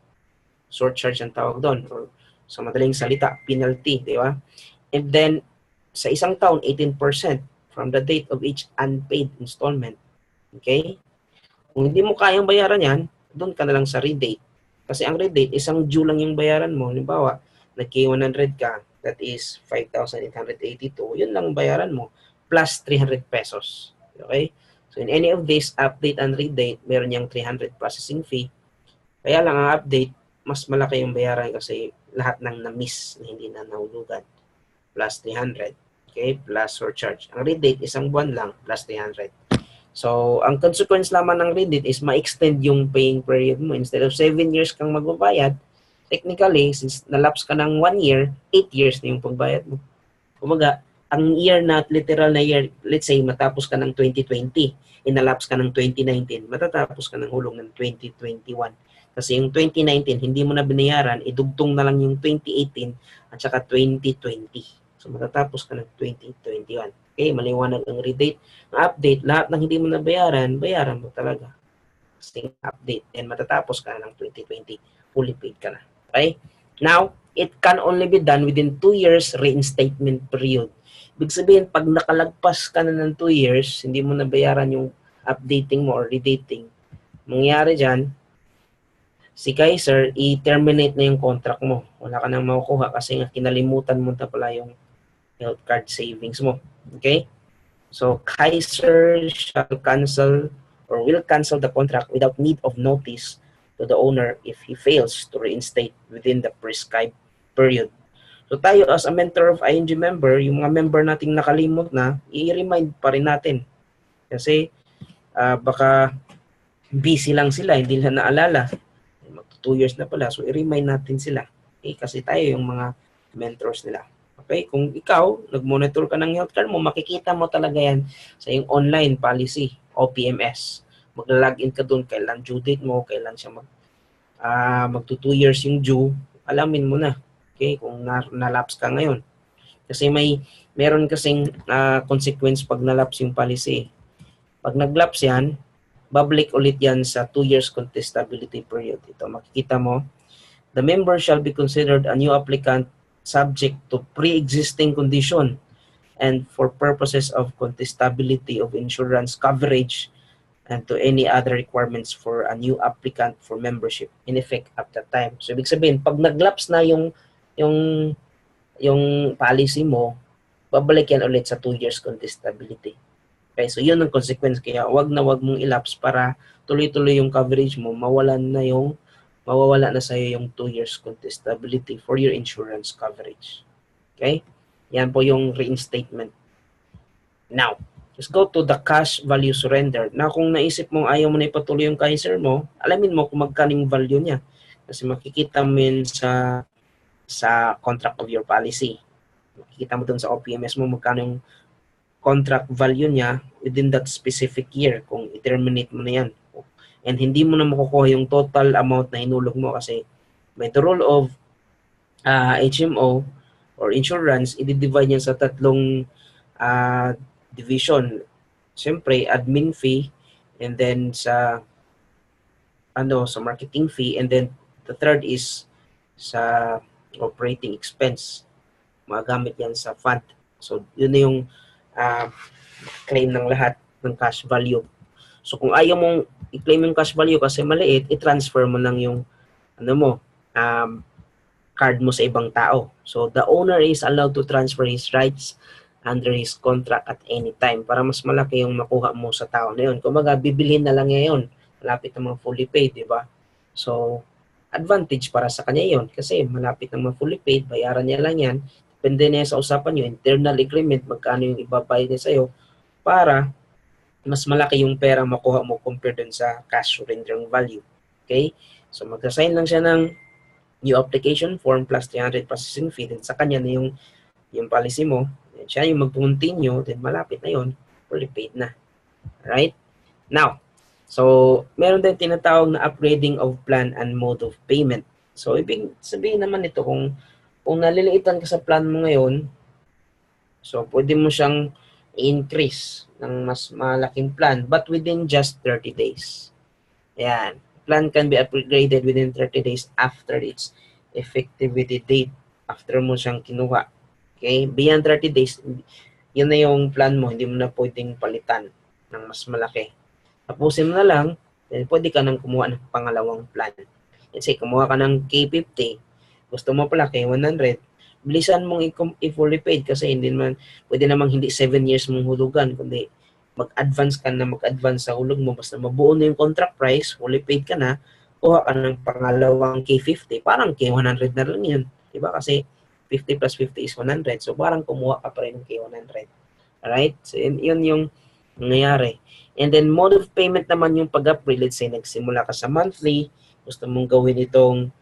Short charge ang tawag doon. Or sa madaling salita, penalty. Di ba? And then, sa isang taon, 18% from the date of each unpaid installment. Okay? Kung hindi mo kayang bayaran yan, doon ka na lang sa redate. Kasi ang redate, isang due lang yung bayaran mo. Halimbawa, nag-K100 ka, that is 5,882. Yun lang bayaran mo, plus 300 pesos. Okay? So, in any of these, update and redate, meron yung 300 processing fee. Kaya lang ang update, mas malaki yung bayaran kasi lahat ng na-miss na hindi na nahulugan. Plus 300. Okay, plus surcharge. Ang redate, isang buwan lang, plus 300. So, ang consequence lamang ng redate is ma-extend yung paying period mo. Instead of 7 years kang magbabayad, technically, since nalapse ka ng 1 year, 8 years na yung pagbayad mo. Kumaga, ang year na, literal na year, let's say, matapos ka ng 2020, inalapse ka ng 2019, matatapos ka ng hulog ng 2021. Kasi yung 2019, hindi mo na binayaran, idugtong na lang yung 2018 at saka 2020. So, matatapos ka ng 2021. Okay, maliwanag ang redate. Ang update, lahat ng hindi mo nabayaran, bayaran mo talaga. Kasi update. And matatapos ka ng 2020. Fully paid ka na. Okay? Now, it can only be done within 2 years reinstatement period. Ibig sabihin, pag nakalagpas ka na ng 2 years, hindi mo nabayaran yung updating mo or redating, mangyari dyan, si Kaiser, i-terminate na yung contract mo. Wala ka nang makukuha kasi nga kinalimutan mo na pala yung health card savings mo. Okay? So, Kaiser shall cancel or will cancel the contract without need of notice to the owner if he fails to reinstate within the prescribed period. So, tayo as a mentor of ING member, yung mga member nating nakalimot na, i-remind pa rin natin. Kasi, baka busy lang sila, hindi nila naalala. Mag 2 years na pala, so i-remind natin sila. Okay? Kasi tayo yung mga mentors nila. Okay? Kung ikaw, nag-monitor ka ng health card mo, makikita mo talaga yan sa yung online policy, OPMS. Magla-login ka doon, kailan due date mo, kailan siya magto 2 years yung due, alamin mo na. Okay? Kung na-lapse ka ngayon. Kasi meron kasing consequence pag na-lapse yung policy. Pag nag-lapse yan, babalik ulit yan sa 2 years contestability period. Ito, makikita mo, the member shall be considered a new applicant subject to pre-existing condition and for purposes of contestability of insurance coverage and to any other requirements for a new applicant for membership in effect at that time. So, ibig sabihin, pag nag-lapse na yung policy mo, babalik yan ulit sa 2 years contestability. Okay, so yun ang consequence. Kaya wag mong ilapse para tuloy-tuloy yung coverage mo, mawawala na sa'yo yung 2 years contestability for your insurance coverage. Okay? Yan po yung reinstatement. Now, let's go to the cash value surrender. Now, kung naisip mong ayaw mo na ipatuloy yung Kaiser mo, alamin mo kung magkano yung value niya. Kasi makikita mo yun sa contract of your policy. Makikita mo dun sa OPMS mo magkano yung contract value niya within that specific year kung i-terminate mo na yan. And hindi mo na makukuha yung total amount na hinulog mo kasi by the rule of HMO or insurance, i-divide yan sa tatlong division. Siyempre, admin fee and then sa marketing fee and then the third is sa operating expense. Magamit yan sa fund. So, yun na yung claim ng lahat ng cash value. So kung ayaw mong i-claim yung cash value kasi maliit, i-transfer mo lang yung card mo sa ibang tao. So the owner is allowed to transfer his rights under his contract at any time para mas malaki yung makuha mo sa tao na yun. Kumbaga, bibilhin na lang ngayon. Malapit na mga fully paid, di ba? So, advantage para sa kanya yun kasi malapit na mga fully paid, bayaran niya lang yan. Depende na sa usapan nyo, internal agreement, magkano yung ibabayad niya sa'yo para mas malaki yung pera makuha mo compared dun sa cash surrendering value. Okay? So, mag-assign lang siya ng new application form plus 300 processing fee, then sa kanya na yung policy mo, then siya yung mag-continue, then malapit na yun, fully paid na. Alright? Now, so, meron din tinatawag na upgrading of plan and mode of payment. So, ibig sabihin naman ito kung naliliitan ka sa plan mo ngayon, so pwede mo siyang i-increase ng mas malaking plan but within just 30 days. Yan. Plan can be upgraded within 30 days after its effectivity date. After mo siyang kinuha. Okay? Beyond 30 days, yun na yung plan mo. Hindi mo na pwedeng palitan ng mas malaki. Tapusin mo na lang, then pwede ka nang kumuha ng pangalawang plan. Let's say, kumuha ka ng K50, gusto mo pala kay 100, bilisan mong i-fully paid kasi pwede namang hindi 7 years mong hulugan, kundi mag-advance sa hulog mo. Basta mabuo na yung contract price, fully paid ka na, kuha ka ng pangalawang K50, parang K100 na lang yun. Diba? Kasi 50 plus 50 is 100. So parang kumuha ka pa rin ng K100. Alright? So yun yung nangyayari. And then mode of payment naman yung pag-upgrade. Let's say nagsimula ka sa monthly, gusto mong gawin itong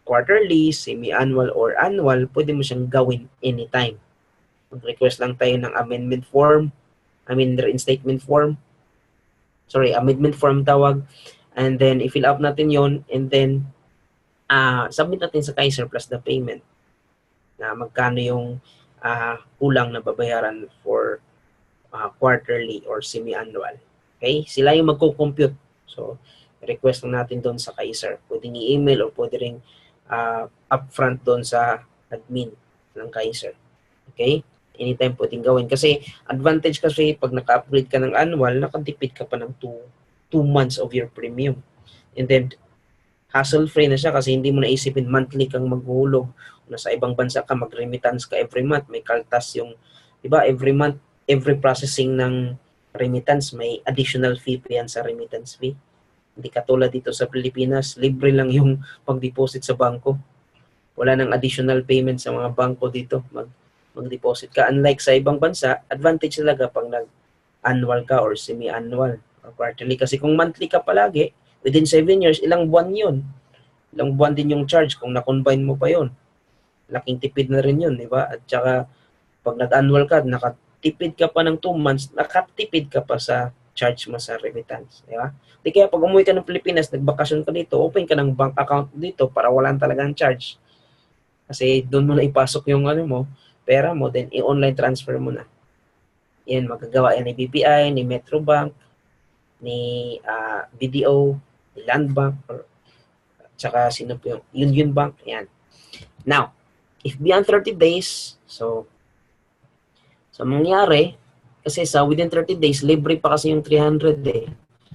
quarterly, semi-annual, or annual, pwede mo siyang gawin anytime. Mag-request lang tayo ng amendment form, reinstatement form. Sorry, amendment form tawag. And then, i-fill up natin yon and then, submit natin sa Kaiser plus the payment na magkano yung kulang na babayaran for quarterly or semi-annual. Okay? Sila yung magko-compute. So, request lang natin doon sa Kaiser. Pwedeng i-email o pwede rin upfront doon sa admin ng Kaiser. Okay? Anytime pwedeng gawin. Kasi advantage kasi pag naka-upgrade ka ng annual, nakatipid ka pa ng 2 months of your premium. And then, Hassle-free na siya kasi hindi mo naisipin monthly kang maghuhulog. Nasa ibang bansa ka, mag-remittance ka every month. May kaltas yung, di ba, every month, every processing ng remittance, may additional fee pa yan sa remittance fee. Hindi katulad dito sa Pilipinas, libre lang yung pag-deposit sa bangko. Wala nang additional payment sa mga bangko dito. Mag-deposit ka. Unlike sa ibang bansa, advantage talaga pag nag-annual ka or semi-annual or quarterly. Kasi kung monthly ka palagi, within 7 years, ilang buwan yun. Ilang buwan din yung charge kung na-combine mo pa yun. Laking tipid na rin yun, di ba? At saka, pag nag-annual ka, nakatipid ka pa ng 2 months, nakatipid ka pa sa charge mo sa remittance, di ba? Di kaya pag umuwi ka ng Pilipinas, nagbakasyon ka dito, open ka ng bank account dito para walang talagang charge. Kasi doon mo na ipasok yung ano mo, pera mo, then i-online transfer mo na. Yan, magagawa yan ni BPI, ni Metrobank, ni BDO, ni Land Bank, or tsaka sino po yung Union Bank, yan. Now, if beyond 30 days, so mangyari, kasi sa within 30 days, libre pa kasi yung 300 eh.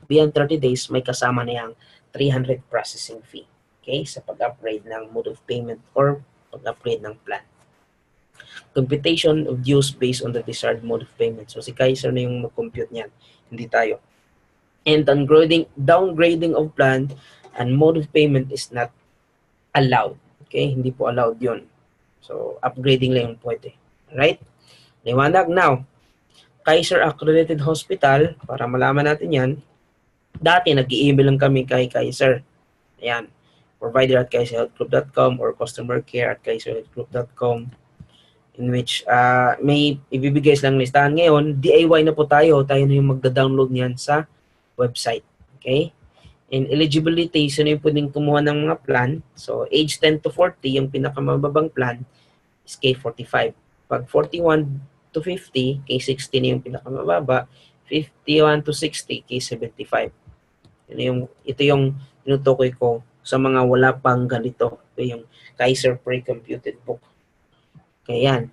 Beyond 30 days, may kasama na yung 300 processing fee. Okay? Sa pag-upgrade ng mode of payment or pag-upgrade ng plan. Computation of dues based on the desired mode of payment. So si Kaiser na yung mag-compute niyan, hindi tayo. And downgrading of plan and mode of payment is not allowed. Okay? Hindi po allowed yun. So upgrading lang yung pwede. Alright? Liwanag now. Kaiser Accredited Hospital, para malaman natin yan, dati nag-i-email lang kami kay Kaiser. Ayan. provider@kaiserhealthgroup.com or customer care@kaiserhealthgroup.com, in which may ibibigay silang listahan. Ngayon, DIY na po tayo. Tayo na yung magda-download niyan sa website. Okay? And eligibility, sino yung pwedeng kumuha ng mga plan? So, age 10 to 40, yung pinakamababang plan is K45. Pag 41 to 50, K60 na yung pinakamababa. 51 to 60, K75. Ito yung tinutukoy ko sa mga wala pang ganito. Ito yung Kaiser pre-computed book. Okay, yan.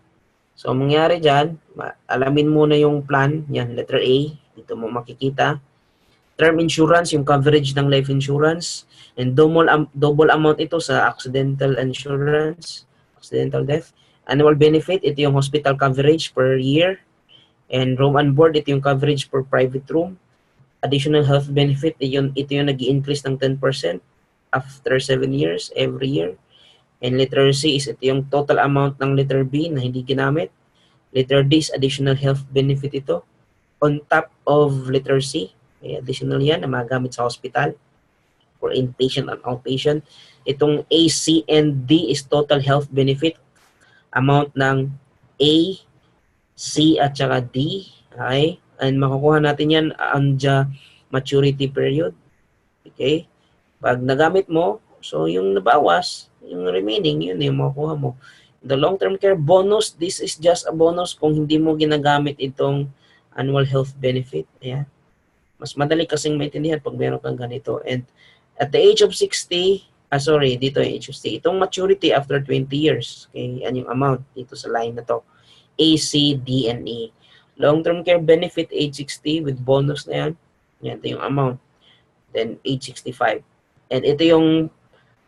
So, ang mangyari dyan, alamin muna yung plan. Yan, letter A. Dito mo makikita. Term insurance, yung coverage ng life insurance. And double amount ito sa accidental insurance, accidental death. Annual benefit, ito yung hospital coverage per year. And room and board, ito yung coverage per private room. Additional health benefit, ito yung nag-i-increase ng 10% after 7 years, every year. And letter C is ito yung total amount ng letter B na hindi ginamit. Letter D is additional health benefit ito. On top of letter C, okay, additional yan na magamit sa hospital for inpatient and outpatient. Itong A, C, and D is total health benefit. Amount ng A, C, at saka D. Okay? And makukuha natin yan on the maturity period. Okay? Pag nagamit mo, so yung nabawas, yung remaining, yun yung makukuha mo. The long-term care bonus, this is just a bonus kung hindi mo ginagamit itong annual health benefit. Ayan. Mas madali kasing maintindihan pag meron kang ganito. And at the age of 60, dito yung age of 60. Itong maturity after 20 years. Okay, yan yung amount dito sa line na to. A, C, D, and E. Long-term care benefit, age 60 with bonus na yan. Yan, ito yung amount. Then, age 65. And ito yung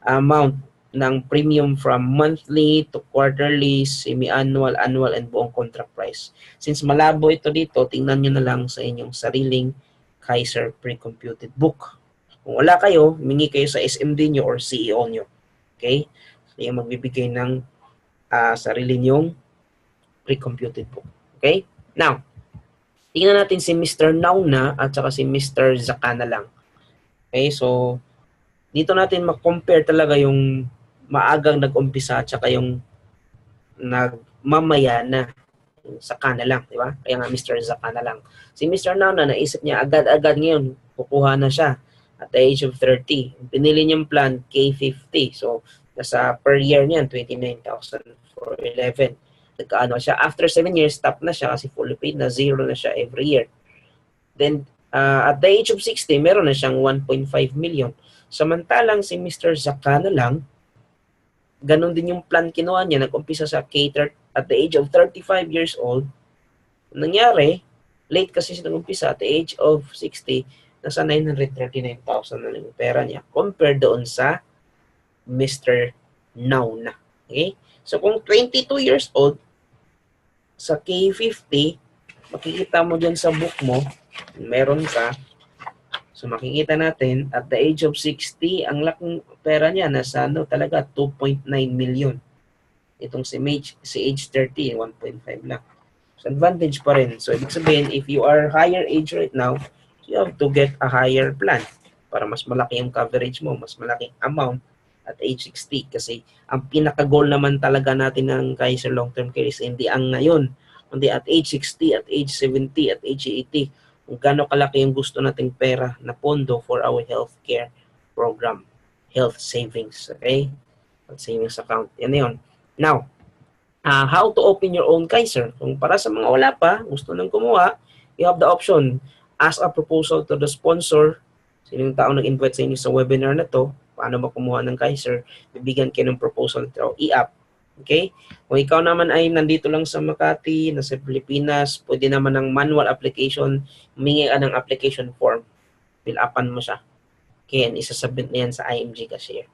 amount ng premium from monthly to quarterly, semi-annual, annual, and buong contract price. Since malabo ito dito, tingnan nyo na lang sa inyong sariling Kaiser pre-computed book. Kung wala kayo, humingi kayo sa SMD nyo or CEO nyo. Okay? So, yung magbibigay ng sarili nyong pre-computed book. Okay? Now, tingnan natin si Mr. Nauna at saka si Mr. Zakana lang. Okay? So, dito natin ma-compare talaga yung maagang nag-umpisa at saka yung nagmamaya na Zakana lang, di ba? Kaya nga Mr. Zakana lang. Si Mr. Nauna, naisip niya agad-agad ngayon, kukuha na siya at the age of 30. Pinili niyang plan K50. So, nasa per year niyan, 29,000 for 11. Nagkaano siya. After 7 years, stop na siya kasi fully paid na, zero na siya every year. Then, at the age of 60, meron na siyang 1.5 million. Samantalang si Mr. Zakana lang, ganun din yung plan kinuha niya. Nag-umpisa sa K30 at the age of 35 years old. Nangyari, late kasi siya nag-umpisa at the age of 60, nasa 939,000 na lang yung pera niya compared doon sa Mr. Now na. Okay? So kung 22 years old, sa K50, makikita mo dyan sa book mo, meron ka. So makikita natin, at the age of 60, ang laking pera niya, nasa talaga 2.9 million. Itong si age 30, 1.5 lang. So advantage pa rin. So ibig sabihin, if you are higher age right now, you have to get a higher plan para mas malaki yung coverage mo, mas malaking amount at age 60. Kasi ang pinaka-goal naman talaga natin ng Kaiser Long-Term Care is hindi ang ngayon, kundi at age 60, at age 70, at age 80, kung gaano kalaki yung gusto nating pera na pondo for our healthcare program, health savings, okay? Health savings account. Yan yun. Now, how to open your own Kaiser. Kung para sa mga wala pa, gusto nang kumuha, you have the option. Ask a proposal to the sponsor. Sino yung tao nag-invite sa inyo sa webinar na to, paano ba kumuha ng Kaiser, bibigyan kayo ng proposal through e-app. Okay? Kung ikaw naman ay nandito lang sa Makati, nasa Pilipinas, pwede naman ng manual application, humingi ka ng application form. Fill-upan mo siya. Okay, and isasubmit na yan sa IMG Cashier.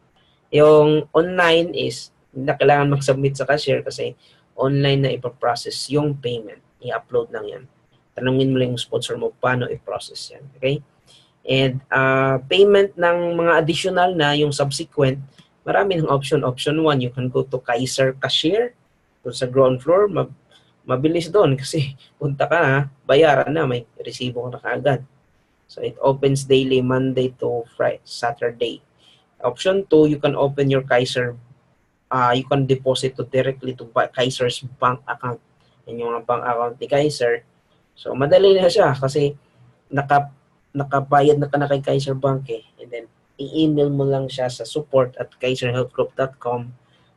Yung online is, hindi na kailangan mag-submit sa cashier kasi online na ipaprocess yung payment. I-upload lang yan. Tanungin mo lang yung sponsor mo paano i-process yan. Okay? And payment ng mga additional na yung subsequent, marami ng option. Option 1, you can go to Kaiser Cashier. Doon sa ground floor, mabilis doon kasi punta ka, bayaran na, may resibo ka na kaagad. So it opens daily, Monday to Friday, Saturday. Option 2, you can open your Kaiser, you can deposit to directly to Kaiser's bank account. Yan yung mga bank account ni Kaiser. So madali na siya kasi nakabayad na ka na kay Kaiser Bank eh. And then i-email mo lang siya sa support@kaiserhealthgroup.com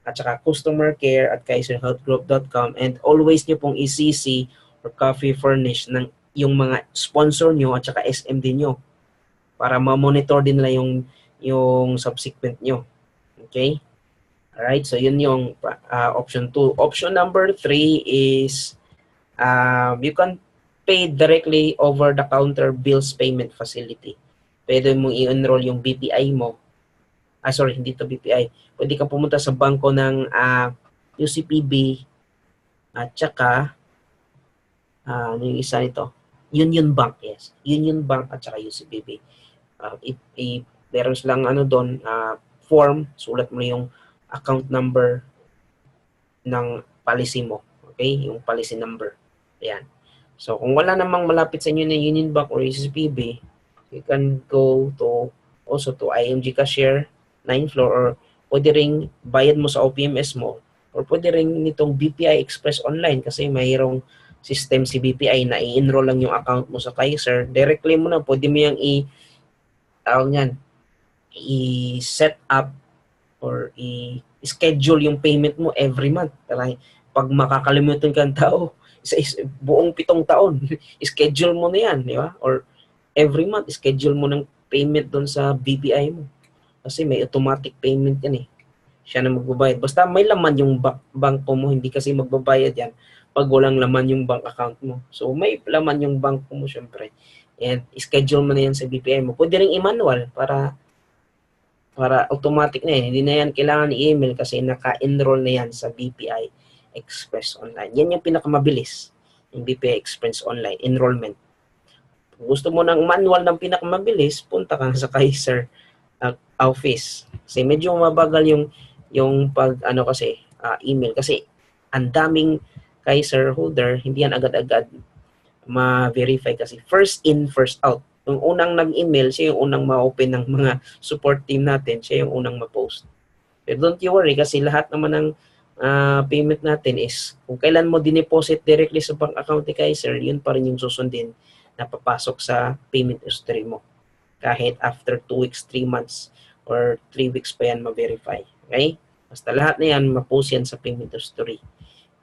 at saka customer care@kaiserhealthgroup.com, and always nyo pong i-CC or copy furnish ng yung mga sponsor nyo at saka SMD nyo para ma-monitor din nila yung subsequent nyo. Okay? Alright, so yun yung option 2. Option number 3 is you can pay directly over the counter bills payment facility. Pwede mong i-enroll yung BPI mo. Sorry, hindi to BPI. Pwede kang pumunta sa bangko ng UCPB at saka ano yung isa nito? Union Bank, yes. Union Bank at saka UCPB. Meron silang doon, form, sulat mo yung account number ng policy mo. Okay? Yung policy number. Ayan. So, kung wala namang malapit sa inyo na Union Bank or UCPB, you can go also to IMG Cashier, 9th floor, or pwede ring bayad mo sa OPMS mo, or pwede ring nitong BPI Express Online kasi mayroong system si BPI na i-enroll lang yung account mo sa Kaiser. Directly mo na, pwede mo yung i-set up or i-schedule yung payment mo every month. Pag makakalimutan kang tao, buong 7 taon, schedule mo na yan, di ba? Or every month, schedule mo ng payment doon sa BPI mo. Kasi may automatic payment yan eh. Siya na magbabayad. Basta may laman yung bangko mo, hindi kasi magbabayad yan pag walang laman yung bank account mo. So may laman yung bangko mo syempre. And schedule mo na yan sa BPI mo. Pwede rin i-manual para automatic na yan. Hindi na yan kailangan i-email kasi naka-enroll na yan sa BPI Express Online. Yan yung pinakamabilis. Yung BPI Express Online enrollment. Kung gusto mo ng manual ng pinakamabilis, punta ka sa Kaiser office. Kasi medyo mabagal yung pag email kasi ang daming Kaiser holder, hindi yan agad-agad ma-verify kasi first in, first out. Yung unang nag-email, siya yung unang ma-open ng mga support team natin, siya yung unang ma-post. Pero don't you worry kasi lahat naman ng payment natin is kung kailan mo dineposit directly sa bank account ni Kaiser, yun pa rin yung susundin na papasok sa payment history mo. Kahit after 2 weeks, 3 months, or 3 weeks pa yan ma-verify. Okay? Basta lahat na yan, ma-post yan sa payment history.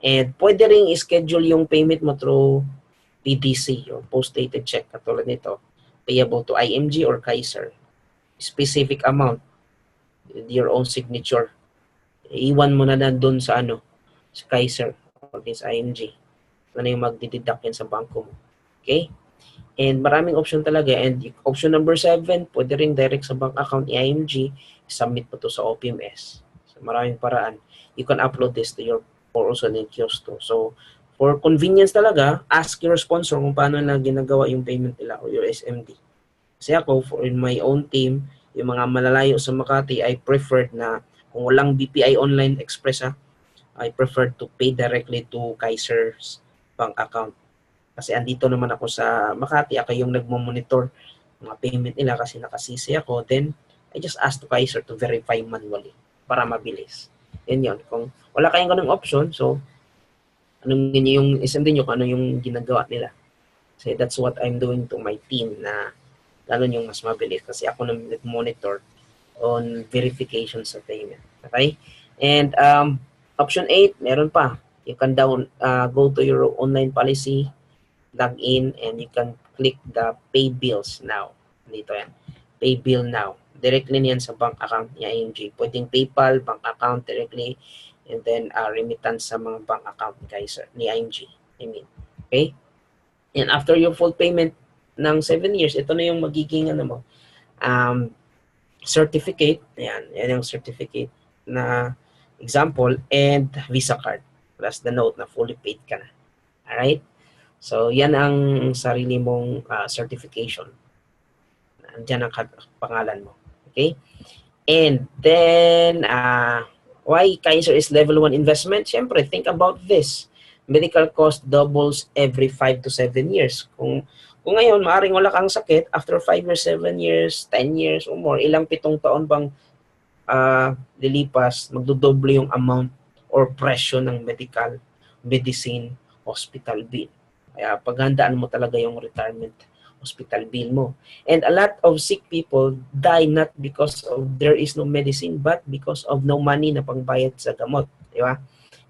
And pwede rin i-schedule yung payment mo through PDC, yung post-dated check, katulad nito, payable to IMG or Kaiser. Specific amount, your own signature. Iwan mo na doon sa sa Kaiser or sa IMG. Ano yung magdideduct yan sa bangko mo. Okay? And maraming option talaga. And option number 7, pwede rin direct sa bank account ni IMG, submit mo to sa OPMS. So maraming paraan. You can upload this to your portal and kiosk too. So for convenience talaga, ask your sponsor kung paano na ginagawa yung payment nila or your SMD. Kasi ako, for in my own team, yung mga malalayo sa Makati, I preferred na kung walang BPI Online Express I prefer to pay directly to Kaiser's bank account. Kasi andito naman ako sa Makati, ako yung nagmo-monitor mga payment nila kasi nakasisi ako. Then, I just ask to Kaiser to verify manually para mabilis. Yun. Kung wala kayong ganung option, so, anong yung SMD nyo, kung ano yung ginagawa nila. So, that's what I'm doing to my team na ganun yung mas mabilis kasi ako nang nag-monitor on verification sa payment. Okay? And option 8, meron pa. You can go to your online policy, log in, and you can click the pay bills now. Dito yan. Pay bill now. Directly niyan sa bank account ni IMG. Pwedeng PayPal, bank account directly, and then remittance sa mga bank account ni IMG. Okay? And after your full payment ng 7 years, ito na yung magiging certificate. Yan yung certificate na example and Visa card. Plus the note na fully paid ka na. Alright? So, yan ang sarili mong certification. Nandiyan ang pangalan mo. Okay? And then, why Kaiser is level 1 investment? Siyempre, think about this. Medical cost doubles every 5 to 7 years. Kung ngayon, maaaring wala kang sakit, after 5 years, 7 years, 10 years or more, ilang 7 taon bang lilipas, magdodoble yung amount or presyo ng medicine, hospital bill. Kaya paghandaan mo talaga yung retirement hospital bill mo. And a lot of sick people die not because of there is no medicine, but because of no money na pangbayad sa gamot. Di ba?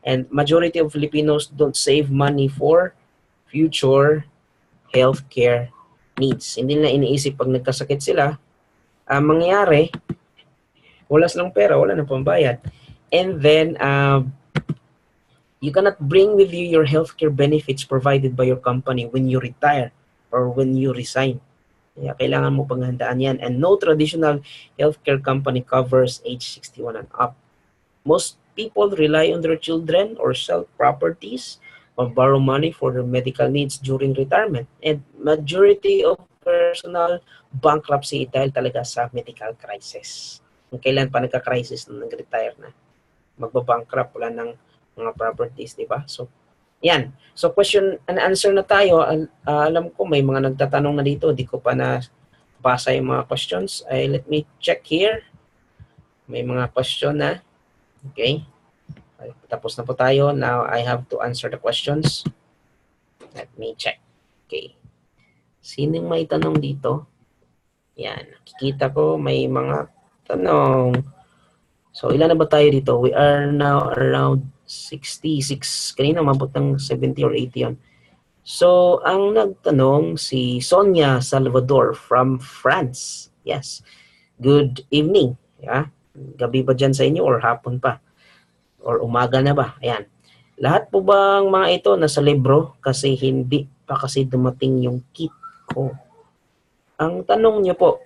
And majority of Filipinos don't save money for future healthcare needs. Hindi na iniisip pag nagkasakit sila, mangyayari, wala silang pera, wala nang pambayad. And then, you cannot bring with you your healthcare benefits provided by your company when you retire or when you resign. Kaya kailangan mo paghandaan yan. And no traditional healthcare company covers age 61 and up. Most people rely on their children or sell properties or borrow money for their medical needs during retirement. And majority of personal bankruptcy dahil talaga sa medical crisis. Kung kailan pa nagka-crisis nung nag-retire na, magbabankrupt, wala ng mga properties, di ba? So, yan. So, question and answer na tayo. Alam ko may mga nagtatanong na dito. Di ko pa na basa yung mga questions. Let me check here. May mga question na. Okay. Tapos na po tayo. Now, I have to answer the questions. Let me check. Okay. Sinong may tanong dito? Yan. Nakikita ko may mga tanong. So, ilan na ba tayo dito? We are now around 66. Kanina mabot ng 70 or 80 yan. So, ang nagtanong si Sonia Salvador from France. Yes. Good evening. Yeah. Gabi ba dyan sa inyo or hapon pa? Or umaga na ba? Ayan. Lahat po bang mga ito nasa libro? Kasi hindi pa kasi dumating yung kit ko. Ang tanong niyo po,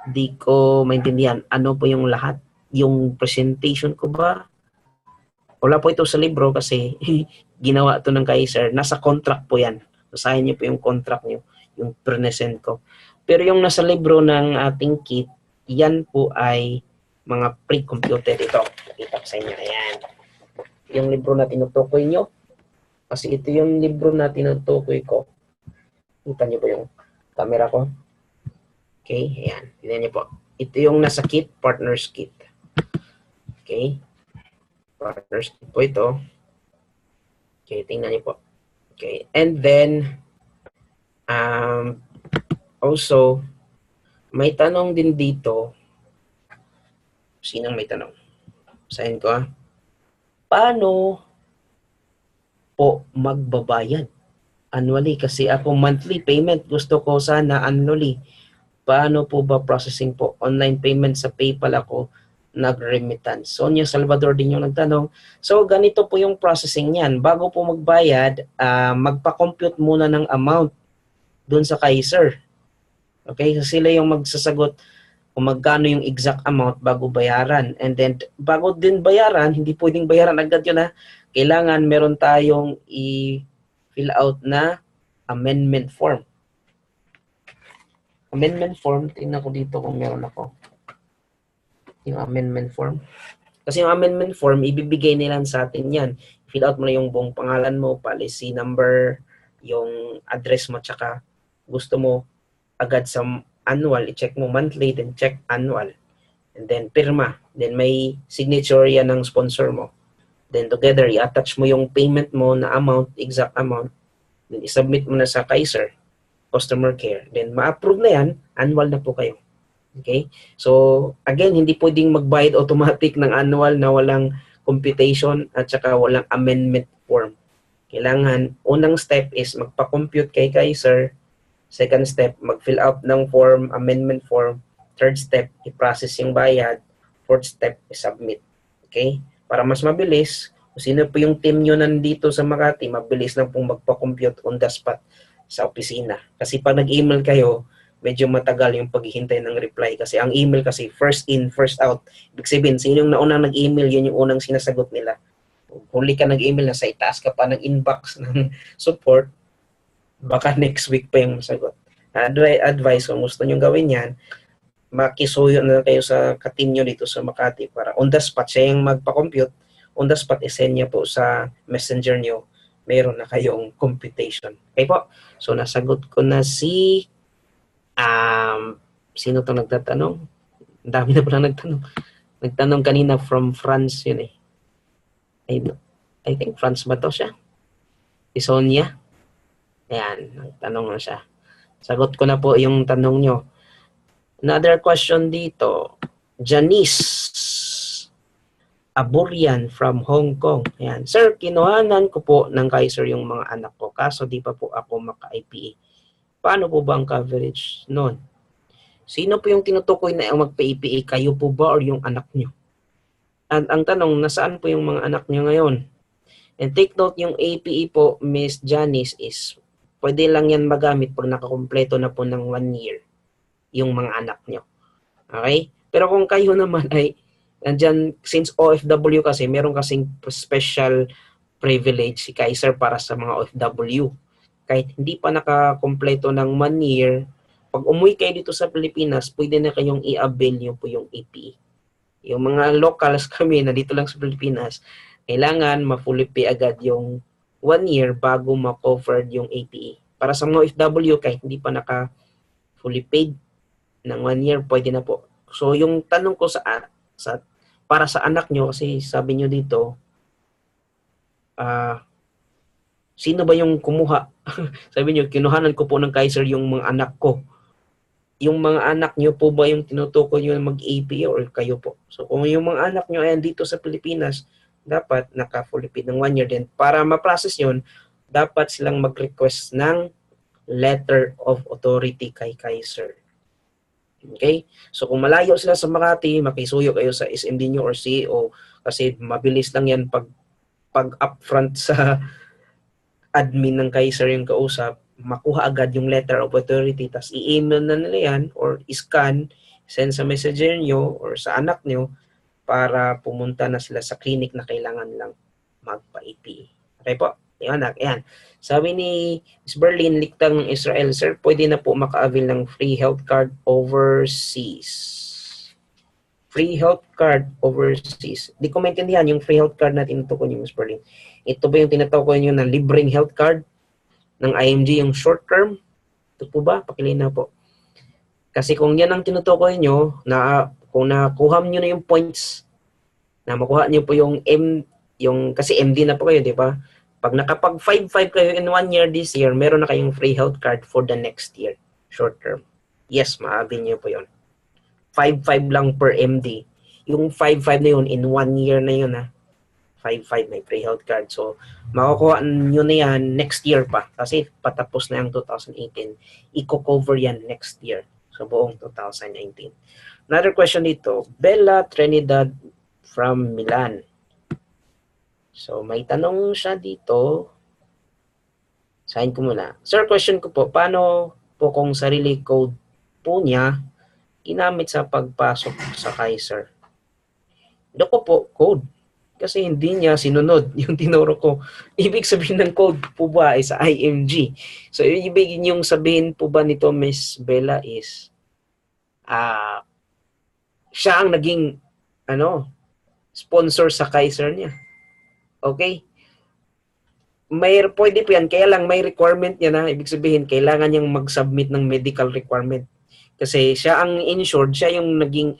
di ko maintindihan. Ano po yung lahat? Yung presentation ko ba? Wala po ito sa libro kasi ginawa ito ng Kaiser. Nasa contract po yan. Basahin niyo po yung contract niyo, yung present ko. Pero yung nasa libro ng ating kit, yan po ay mga pre-computed ito. Kita ko sa inyo. Ayan. Yung libro na tinutukoy nyo. Kasi ito yung libro na tinutukoy ko. Kita niyo po yung camera ko. Okay. Ayan. Tignan niyo po. Ito yung nasa kit, partner's kit. Okay. Partners po ito. Okay, tingnan niyo po. Okay, and then also may tanong din dito. Sinong may tanong? Sayin ko Paano po magbabayad annually? Kasi ako monthly payment, gusto ko sana annually. Paano po ba processing po? Online payment sa PayPal ako nag-remittance. Sonia Salvador din yung nagtanong. So, ganito po yung processing niyan. Bago po magbayad, magpa-compute muna ng amount doon sa Kaiser. Okay? So sila yung magsasagot kung magkano yung exact amount bago bayaran. And then, bago din bayaran, hindi pwedeng bayaran agad yun ha. Kailangan meron tayong i-fill out na amendment form. Amendment form, tingnan ko dito kung meron ako. Yung amendment form. Kasi yung amendment form, ibibigay nila sa atin yan. Fill out mo na yung buong pangalan mo, policy number, yung address mo, tsaka gusto mo agad sa annual, i-check mo monthly, then check annual. And then pirma. Then may signature yan ng sponsor mo. Then together, i-attach mo yung payment mo na amount, exact amount. Then i-submit mo na sa Kaiser, customer care. Then ma-approve na yan, annual na po kayo. Okay? So, again, hindi pwedeng mag-bayad automatic ng annual na walang computation at saka walang amendment form. Kailangan, unang step is magpa-compute kay Kaiser. Second step, mag-fill out ng form, amendment form. Third step, i-process yung bayad. Fourth step, i-submit. Okay? Para mas mabilis, kung sino po yung team nyo nandito sa Makati, mabilis lang pong magpa-compute on the spot sa opisina. Kasi pag nag-email kayo, medyo matagal yung paghihintay ng reply. Kasi ang email kasi, first in, first out. Ibig sabihin, sino yung naunang nag-email, yun yung unang sinasagot nila. Kung huli ka nag-email, nasa itaas ka pa ng inbox ng support, baka next week pa yung masagot. Advice, kung gusto nyo gawin yan, makisuyo na kayo sa katim nyo dito sa Makati para on the spot, siya yung magpa-compute, on the spot, isend niya po sa messenger nyo, meron na kayong computation. Okay po? So, nasagot ko na si, sino to nagtatanong? Ang dami na pala nagtanong. Nagtanong kanina from France yun eh. I think France ba to siya? Si Sonia? Ayan, nagtanong na siya. Sagot ko na po yung tanong nyo. Another question dito. Janice Aburian from Hong Kong. Ayan. Sir, kinuhanan ko po ng Kaiser yung mga anak ko. Kaso di pa po ako maka-IPA. Paano po ba ang coverage nun? Sino po yung tinutukoy na magpa-IPA? Kayo po ba or yung anak nyo? At ang tanong, nasaan po yung mga anak nyo ngayon? And take note, yung APE po, Miss Janice, is pwede lang yan magamit pag nakakumpleto na po ng 1 year yung mga anak nyo. Okay? Pero kung kayo naman ay, nandyan, since OFW kasi, meron kasing special privilege si Kaiser para sa mga OFW. Kahit hindi pa nakakumpleto ng 1 year, pag umuwi kayo dito sa Pilipinas, pwede na kayong i-avail nyo po yung APE. Yung mga locals kami na dito lang sa Pilipinas, kailangan ma-fully pay agad yung 1 year bago ma-covered yung APE. Para sa mga OFW, kahit hindi pa naka-fully paid ng 1 year, pwede na po. So, yung tanong ko para sa anak nyo, kasi sabi nyo dito, sino ba yung kumuha? Sabi nyo, kinuhanan ko po ng Kaiser yung mga anak ko. Yung mga anak nyo po ba yung tinutukoy nyo mag-APE or kayo po? So, kung yung mga anak nyo ay dito sa Pilipinas, dapat naka-fully paid ng 1 year din. Para ma-process yun, dapat silang mag-request ng letter of authority kay Kaiser. Okay? So kung malayo sila sa Makati, makisuyo kayo sa SMD nyo or CEO kasi mabilis lang yan pag upfront sa admin ng Kaiser yung kausap, makuha agad yung letter of authority, tas i-email na nila yan or i-scan, send sa messenger nyo or sa anak nyo para pumunta na sila sa clinic na kailangan lang magpa-APE. Okay po? Ayan. Sabi ni Ms. Berlin, liktang ng Israel, sir, pwede na po maka-avail ng free health card overseas. Free health card overseas. Di ko maintindihan yung free health card na tinutukoy niyo, Ms. Berlin. Ito ba yung tinutukoy niyo na libreng health card ng IMG, yung short term? Ito po ba? Pakilinaw po. Kasi kung yan ang tinutukoy niyo, kung nakuha niyo na yung points, na makuha niyo po yung kasi MD na po kayo, di ba? Pag nakapag 5-5 kayo in 1 year this year, meron na kayong free health card for the next year, short term. Yes, maabil niyo po yun. 5-5 lang per MD. Yung 5-5 na yun, in 1 year na yun 5-5 may free health card. So, makukuha nyo na yan next year pa. Kasi patapos na yung 2018. Iko-cover yan next year. So, buong 2019. Another question dito. Bella Trinidad from Milan. So, may tanong siya dito. Sahin ko muna. Sir, question ko po, paano po kung sarili code po niya ginamit sa pagpasok sa Kaiser. Doko po, code. Kasi hindi niya sinunod yung tinuro ko. Ibig sabihin ng code po ba ay sa IMG. So, ibig yung sabihin po ba nito, Miss Bella, is siya ang naging sponsor sa Kaiser niya. Okay? Pwede po yan, kaya lang may requirement niya na, ibig sabihin, kailangan niyang mag-submit ng medical requirement. Kasi siya ang insured, siya yung naging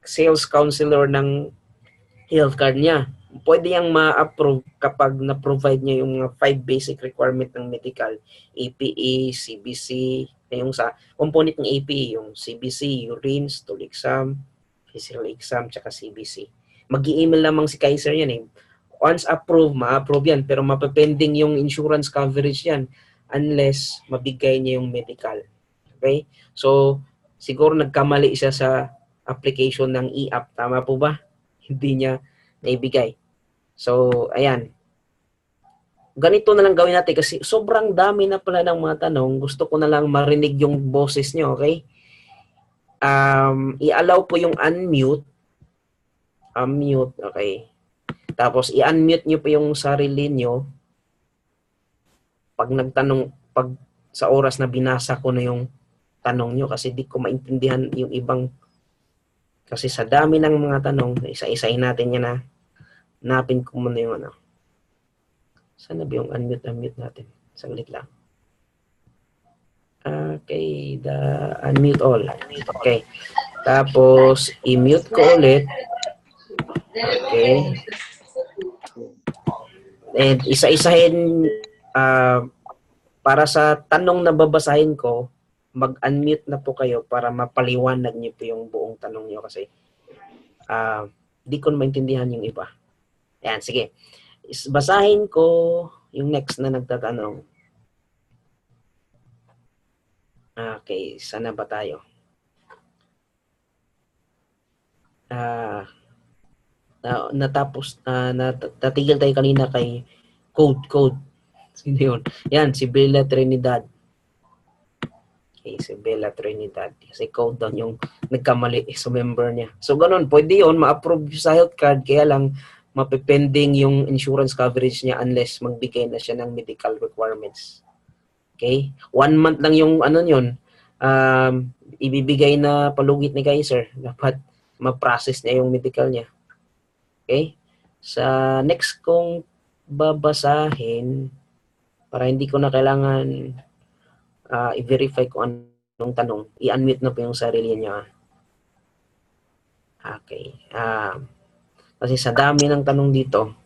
sales counselor ng health card niya. Pwede yang ma-approve kapag na-provide niya yung mga 5 basic requirement ng medical. APE, CBC, yung sa component ng APE, yung CBC, urine, stool exam, physical exam, tsaka CBC. Mag-i-email lamang si Kaiser yan eh. Once approved, ma-approve yan, pero mapapending yung insurance coverage yan unless mabigay niya yung medical. Okay? So, siguro nagkamali siya sa application ng e-app. Tama po ba? Hindi niya naibigay. So, ayan. Ganito na lang gawin natin kasi sobrang dami na pala ng mga tanong. Gusto ko na lang marinig yung boses nyo, okay? I-allow po yung unmute. Unmute, okay. Tapos, i-unmute nyo po yung sarili nyo. Pag nagtanong, pag sa oras na binasa ko na yung tanong nyo kasi di ko maintindihan yung ibang kasi sa dami ng mga tanong, isa-isahin natin yan na hanapin ko muna yung Sana ba yung unmute natin? Saglit lang. Okay, unmute all. Okay. Tapos, i-mute ko ulit. Okay. And isa-isahin para sa tanong na babasahin ko, mag-unmute na po kayo para mapaliwanag niyo po yung buong tanong niyo kasi di ko maintindihan yung iba. Ayan, sige. Basahin ko yung next na nagtatanong. Okay, sana ba tayo? Natigil tayo kanina kay code. Sino yun? Yan, si Bella Trinidad. Okay, si Bella Trinidad. Kasi code down yung nagkamali sa member niya. So, ganun. Pwede yun, ma-approve sa health card. Kaya lang, mapipending yung insurance coverage niya unless magbigay na siya ng medical requirements. Okay? 1 month lang yung yun. Ibibigay na palugit ni Kaiser. Dapat ma-process niya yung medical niya. Okay? Sa next kong babasahin, para hindi ko na kailangan i-verify kung anong tanong, i-unmute na po yung sarili niya. Okay. Kasi sa dami ng tanong dito,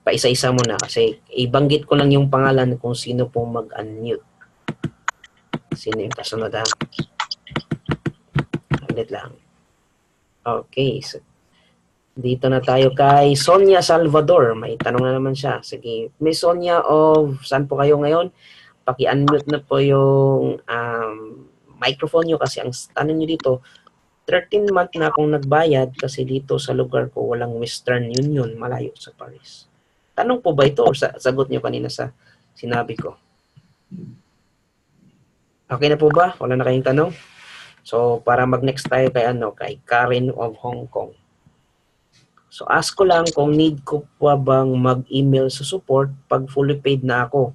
paisa-isa muna kasi ibanggit ko lang yung pangalan kung sino pong mag-unmute. Sino yung kasunod ha? Ulit lang. Okay. So, dito na tayo kay Sonia Salvador. May tanong na naman siya. Sige. Miss Sonia saan po kayo ngayon? Paki-unmute na po yung microphone nyo kasi ang tanong nyo dito, 13 month na akong nagbayad kasi dito sa lugar ko walang Western Union, malayo sa Paris. Tanong po ba ito o sagot nyo kanina sa sinabi ko? Okay na po ba? Wala na kayong tanong? So, para mag-next tayo kay Karen of Hong Kong. So, ask ko lang kung need ko pa bang mag-email sa support pag fully paid na ako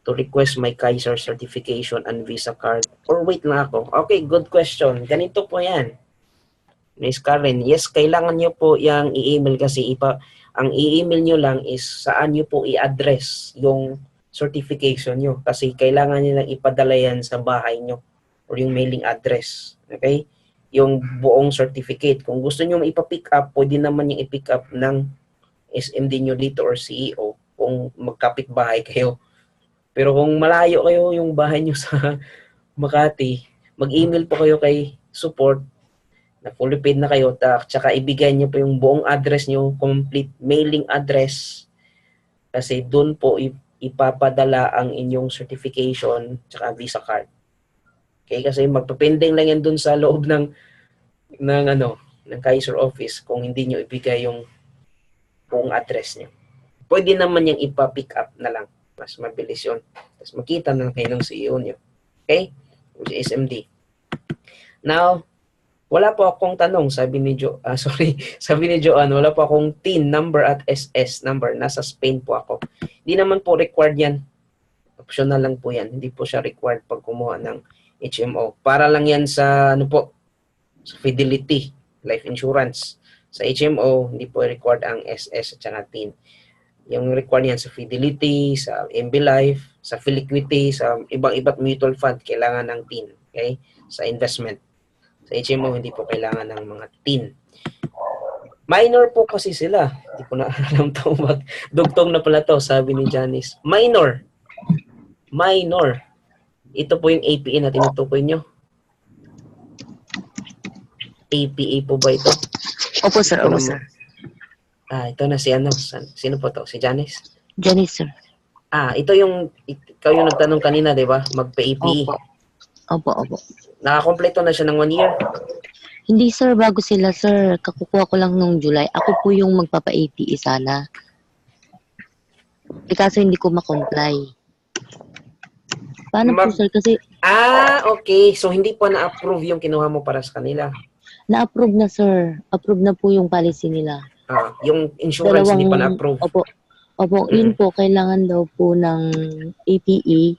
to request my Kaiser certification and visa card or wait lang ako. Okay, good question. Ganito po yan. Miss Karen, yes, kailangan nyo po yung i-email kasi ang i-email nyo lang is saan nyo po i-address yung certification nyo kasi kailangan nyo lang ipadala yan sa bahay nyo or yung mailing address. Okay? Yung buong certificate. Kung gusto nyo ipa-pick up, pwede naman yung i-pick up ng SMD nyo dito or CEO kung magkapit bahay kayo. Pero kung malayo kayo yung bahay nyo sa Makati, mag-email po kayo kay support na fully paid na kayo, tsaka ibigay nyo po yung buong address nyo, complete mailing address, kasi doon po ipapadala ang inyong certification tsaka visa card. Okay, kasi magpapending lang yan doon sa loob ng Kaiser office kung hindi nyo ibigay yung buong address nyo. Pwede naman yung ipa-pick up na lang. Mas mabilis yun. Tapos makita na kayo ng CEO nyo. Okay? Which is MD. Now, wala po akong tanong, sabi ni sabi ni Joan, wala po akong TIN number at SS number. Nasa Spain po ako. Hindi naman po required yan. Optional lang po yan. Hindi po siya required pag kumuha ng HMO. Para lang yan sa, sa Fidelity, life insurance. Sa HMO, hindi po required ang SS at saka TIN. Yung required yan sa Fidelity, sa MB Life, sa Filiquity, sa ibang-iba't mutual fund, kailangan ng TIN. Okay? Sa investment. Sa HMO, hindi po kailangan ng mga TIN. Minor po kasi sila. Hindi ko na alam ito. Dugtong na pala to, sabi ni Janice. Minor. Ito po yung APE na tinutukoy nyo. APE po ba ito? Opo, sir. Opo, sir. Ito na si ano. Sino po to? Si Janice? Janice, sir. Ito yung, ikaw yung nagtanong kanina, di ba? Magpa-APE. Opo. Nakakompleto na siya ng 1 year? Hindi, sir. Bago sila, sir. Kakukuha ko lang nung July. Ako po yung magpapa-APE sana. Kaso hindi ko ma-comply. Paano po, sir? Kasi... okay. So, hindi pa na-approve yung kinuha mo para sa kanila? Na-approve na, sir. Approve na po yung policy nila. Yung insurance hindi pa na-approve? Opo. Yun po, kailangan daw po ng APE.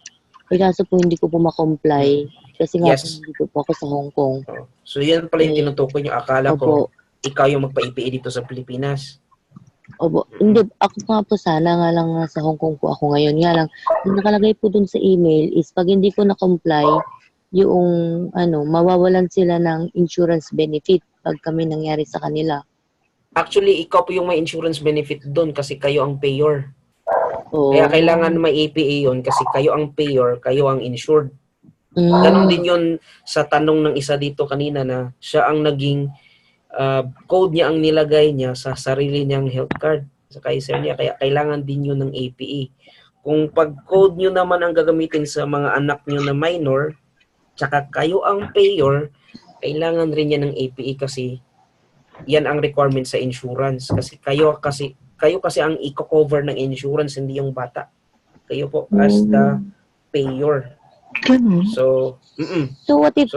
Kaso po hindi ko po ma-comply. Kasi nga po hindi po ako sa Hong Kong. So, yan pala yung tinutukoy nyo. Akala ko, ikaw yung magpa-APE dito sa Pilipinas. Opo. Hindi, ako nga po sana nga lang sa Hong Kong po ako ngayon. Nga lang, yung nakalagay po dun sa email is pag hindi ko na-comply, yung mawawalan sila ng insurance benefit pag kami nangyari sa kanila. Actually, ikaw po yung may insurance benefit doon kasi kayo ang payer. Kaya kailangan may APE yun kasi kayo ang payer, kayo ang insured. Ganon din yun sa tanong ng isa dito kanina na siya ang naging code niya ang nilagay niya sa sarili niyang health card sa Kaiser niya. Kaya kailangan din yun ng APE. Kung pag-code nyo naman ang gagamitin sa mga anak nyo na minor, tsaka kayo ang payer, kailangan rin yan ng APE kasi yan ang requirement sa insurance. Kasi kayo kasi ang i-cover ng insurance, hindi yung bata. Kayo po as the payer. So what if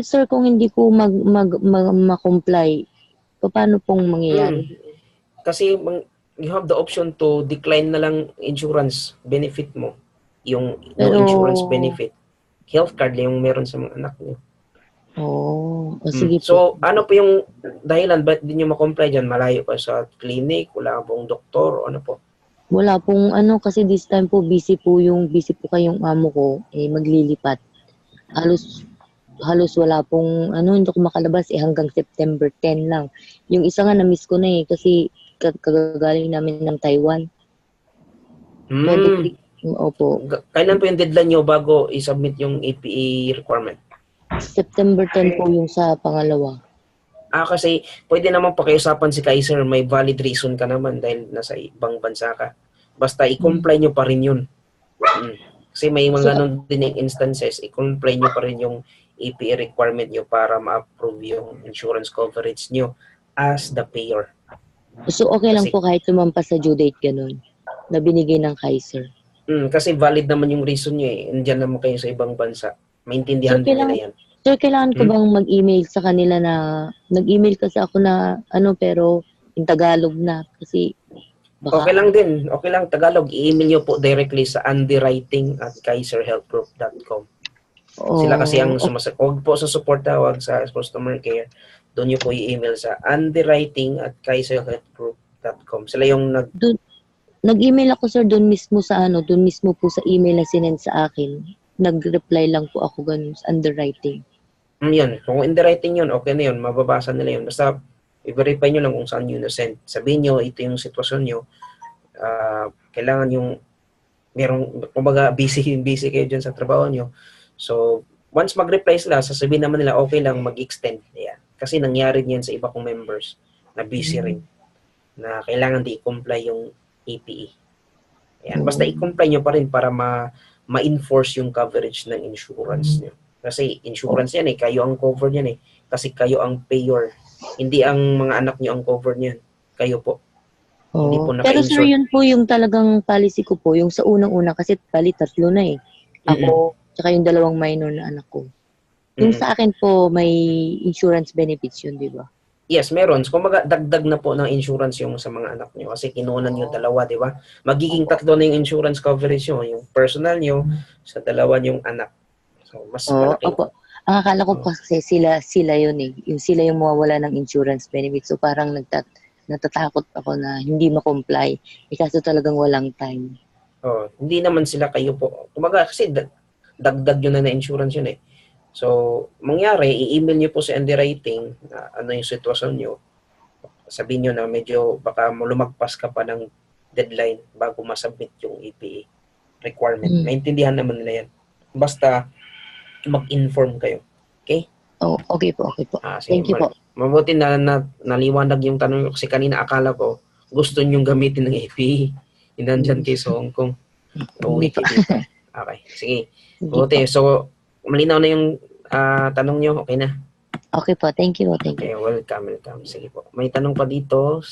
sir kung hindi ko ma-comply? Paano pong mangyayari? Kasi you have the option to decline na lang insurance benefit mo. Yung insurance benefit. Health card lang yung meron sa mga anak niyo. Sige po. So, ano po yung dahilan ba't di nyo ma-comply dyan? Malayo pa sa clinic? Wala pong doktor? O ano po? Wala pong kasi this time po busy po kayong amo ko maglilipat. Halos wala pong hindi ko makalabas hanggang September 10 lang. Yung isa nga na-miss ko na kasi kagagaling namin ng Taiwan. Opo. Kailan po yung deadline nyo bago i-submit yung APE requirement? September 10 po yung sa pangalawa. Kasi pwede naman pakiusapan si Kaiser, may valid reason ka naman dahil nasa ibang bansa ka. Basta i-comply nyo pa rin yun. Kasi may mga ganun din yung instances, i-comply nyo pa rin yung APE requirement nyo para ma-approve yung insurance coverage nyo as the payer. So okay lang po kahit lumampas sa due date ganun na binigay ng Kaiser? Kasi valid naman yung reason nyo Nandiyan naman kayo sa ibang bansa. Maintindihan din nila yan. Sir, kailangan ko bang mag-email sa kanila na, nag-email kasi ako na, pero in Tagalog na, kasi baka... Okay lang din. Okay lang, Tagalog. I-email nyo po directly sa underwriting@kaiserhealthgroup.com. Sila kasi ang huwag po sa support tawag sa customer care. Doon nyo po i-email sa underwriting@kaiserhealthgroup.com. Sila yung nag-email ako, sir, doon mismo po sa email na sinend sa akin. Nag-reply lang po ako ganun sa underwriting. Yan. Kung underwriting yun, okay na yun. Mababasa nila yun. Basta i-verify nyo lang kung saan yun na-send. Sabihin nyo, ito yung sitwasyon nyo. Kailangan yung kumbaga busy kayo dyan sa trabaho nyo. So, once mag-reply sila, sasabihin naman nila, okay lang mag-extend. Yan. Kasi nangyari yan sa iba kong members na busy rin. Na kailangan di-comply yung APE. Yan. Basta i-comply nyo pa rin para ma-enforce yung coverage ng insurance nyo. Kasi insurance yan kayo ang cover niyan Kasi kayo ang payer. Hindi ang mga anak nyo ang cover niyan. Kayo po. Hindi Oo. po Pero sir, naka-insure. yun po yung talagang policy ko po, yung sa unang-una kasi bali tatlo na eh. Mm-mm. Ako, tsaka yung dalawang minor na anak ko. Yung Mm-mm. sa akin po, may insurance benefits yun, di ba? Yes, meron. Kumbaga, dagdag na po ng insurance yung sa mga anak nyo kasi kinunan yung dalawa, di ba? Magiging Opo. tatlo na yung insurance coverage nyo. Yung personal nyo sa dalawa yung anak. So, mas Oo, malaking... opo. Ang akala ko Oh, pa kasi sila yun eh. Yung sila yung mawawala ng insurance benefits. So parang natatakot ako na hindi ma-comply. Eh, kaso talagang walang time. hindi naman sila kayo po. Kumbaga, kasi dagdag yun na insurance yun eh. So, mangyari, i-email nyo po sa underwriting na ano yung sitwasyon nyo. Sabihin nyo na medyo baka lumagpas ka pa ng deadline bago masubmit yung EPA requirement. Mm. Maintindihan naman nila yan. Basta mag-inform kayo. Okay? Oh, okay po, okay po. Sige, Thank you po. mabuti na, naliwanag yung tanong ko kasi kanina akala ko gusto nyong gamitin ng EPA. Yung nandyan kay sa Hong Kong. Hindi Uuwi po. kayo dito. Okay. Sige. Hindi po. Mabuti. So, malinaw na yung tanong nyo. Okay na. Okay po, thank you po, thank you. Okay, welcome. Sige po. May tanong pa dito.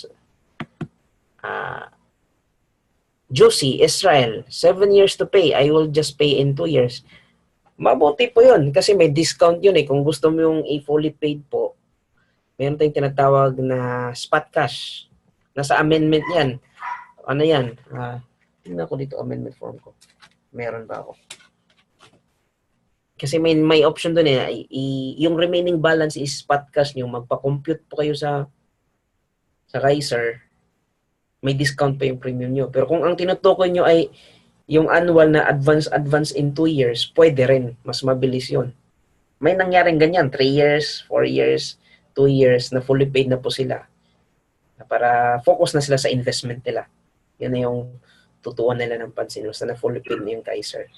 Josie, Israel, 7 years to pay. I will just pay in 2 years. Mabuti po yun kasi may discount yun eh. Kung gusto mo yung fully paid po, meron tayong tinatawag na spot cash. Nasa amendment yan. Ano yan? Tingnan ko dito amendment form ko. Meron ba ako? Kasi may option doon eh. Yung remaining balance is spot cash nyo. Magpa-compute po kayo sa Kaiser. May discount pa yung premium nyo. Pero kung ang tinutukoy nyo ay yung annual na advance in 2 years, pwede rin. Mas mabilis yun. May nangyaring ganyan. 3 years, 4 years, 2 years na fully paid na po sila. Para focus na sila sa investment nila. Yan na yung tutuan nila ng pansin. Basta na fully paid na yung Kaiser.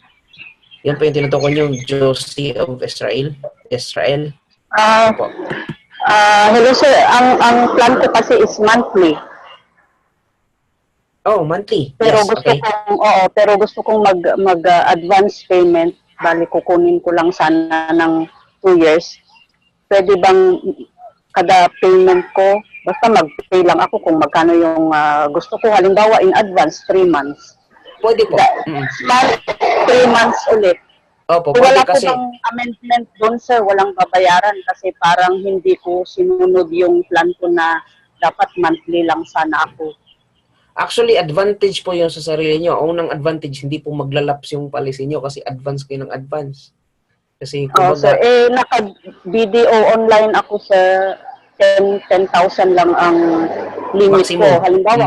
Yan po yung tinutukoy yung Josie of Israel. Opo. Hello sir, ang plan ko kasi is monthly. Oh, monthly. Pero Yes, gusto okay. pero gusto kong mag advance payment, bali kukunin ko lang sana ng 2 years. Pwede bang kada payment ko, basta mag-pay lang ako kung magkano yung gusto ko, halimbawa in advance 3 months. Pwede po. Month, 3 months ulit. Opo, So, pwede wala kasi... po bang amendment doon sir, walang babayaran kasi parang hindi ko sinunod yung plan ko na dapat monthly lang sana ako. Actually, advantage po yun sa sarili nyo. Ang unang advantage, hindi po maglalaps yung policy nyo kasi advance kayo ng advance. Kasi Sir, kumbaga... naka-BDO online ako sir, 10,000 lang ang limit Maximum. ko. Halimbawa,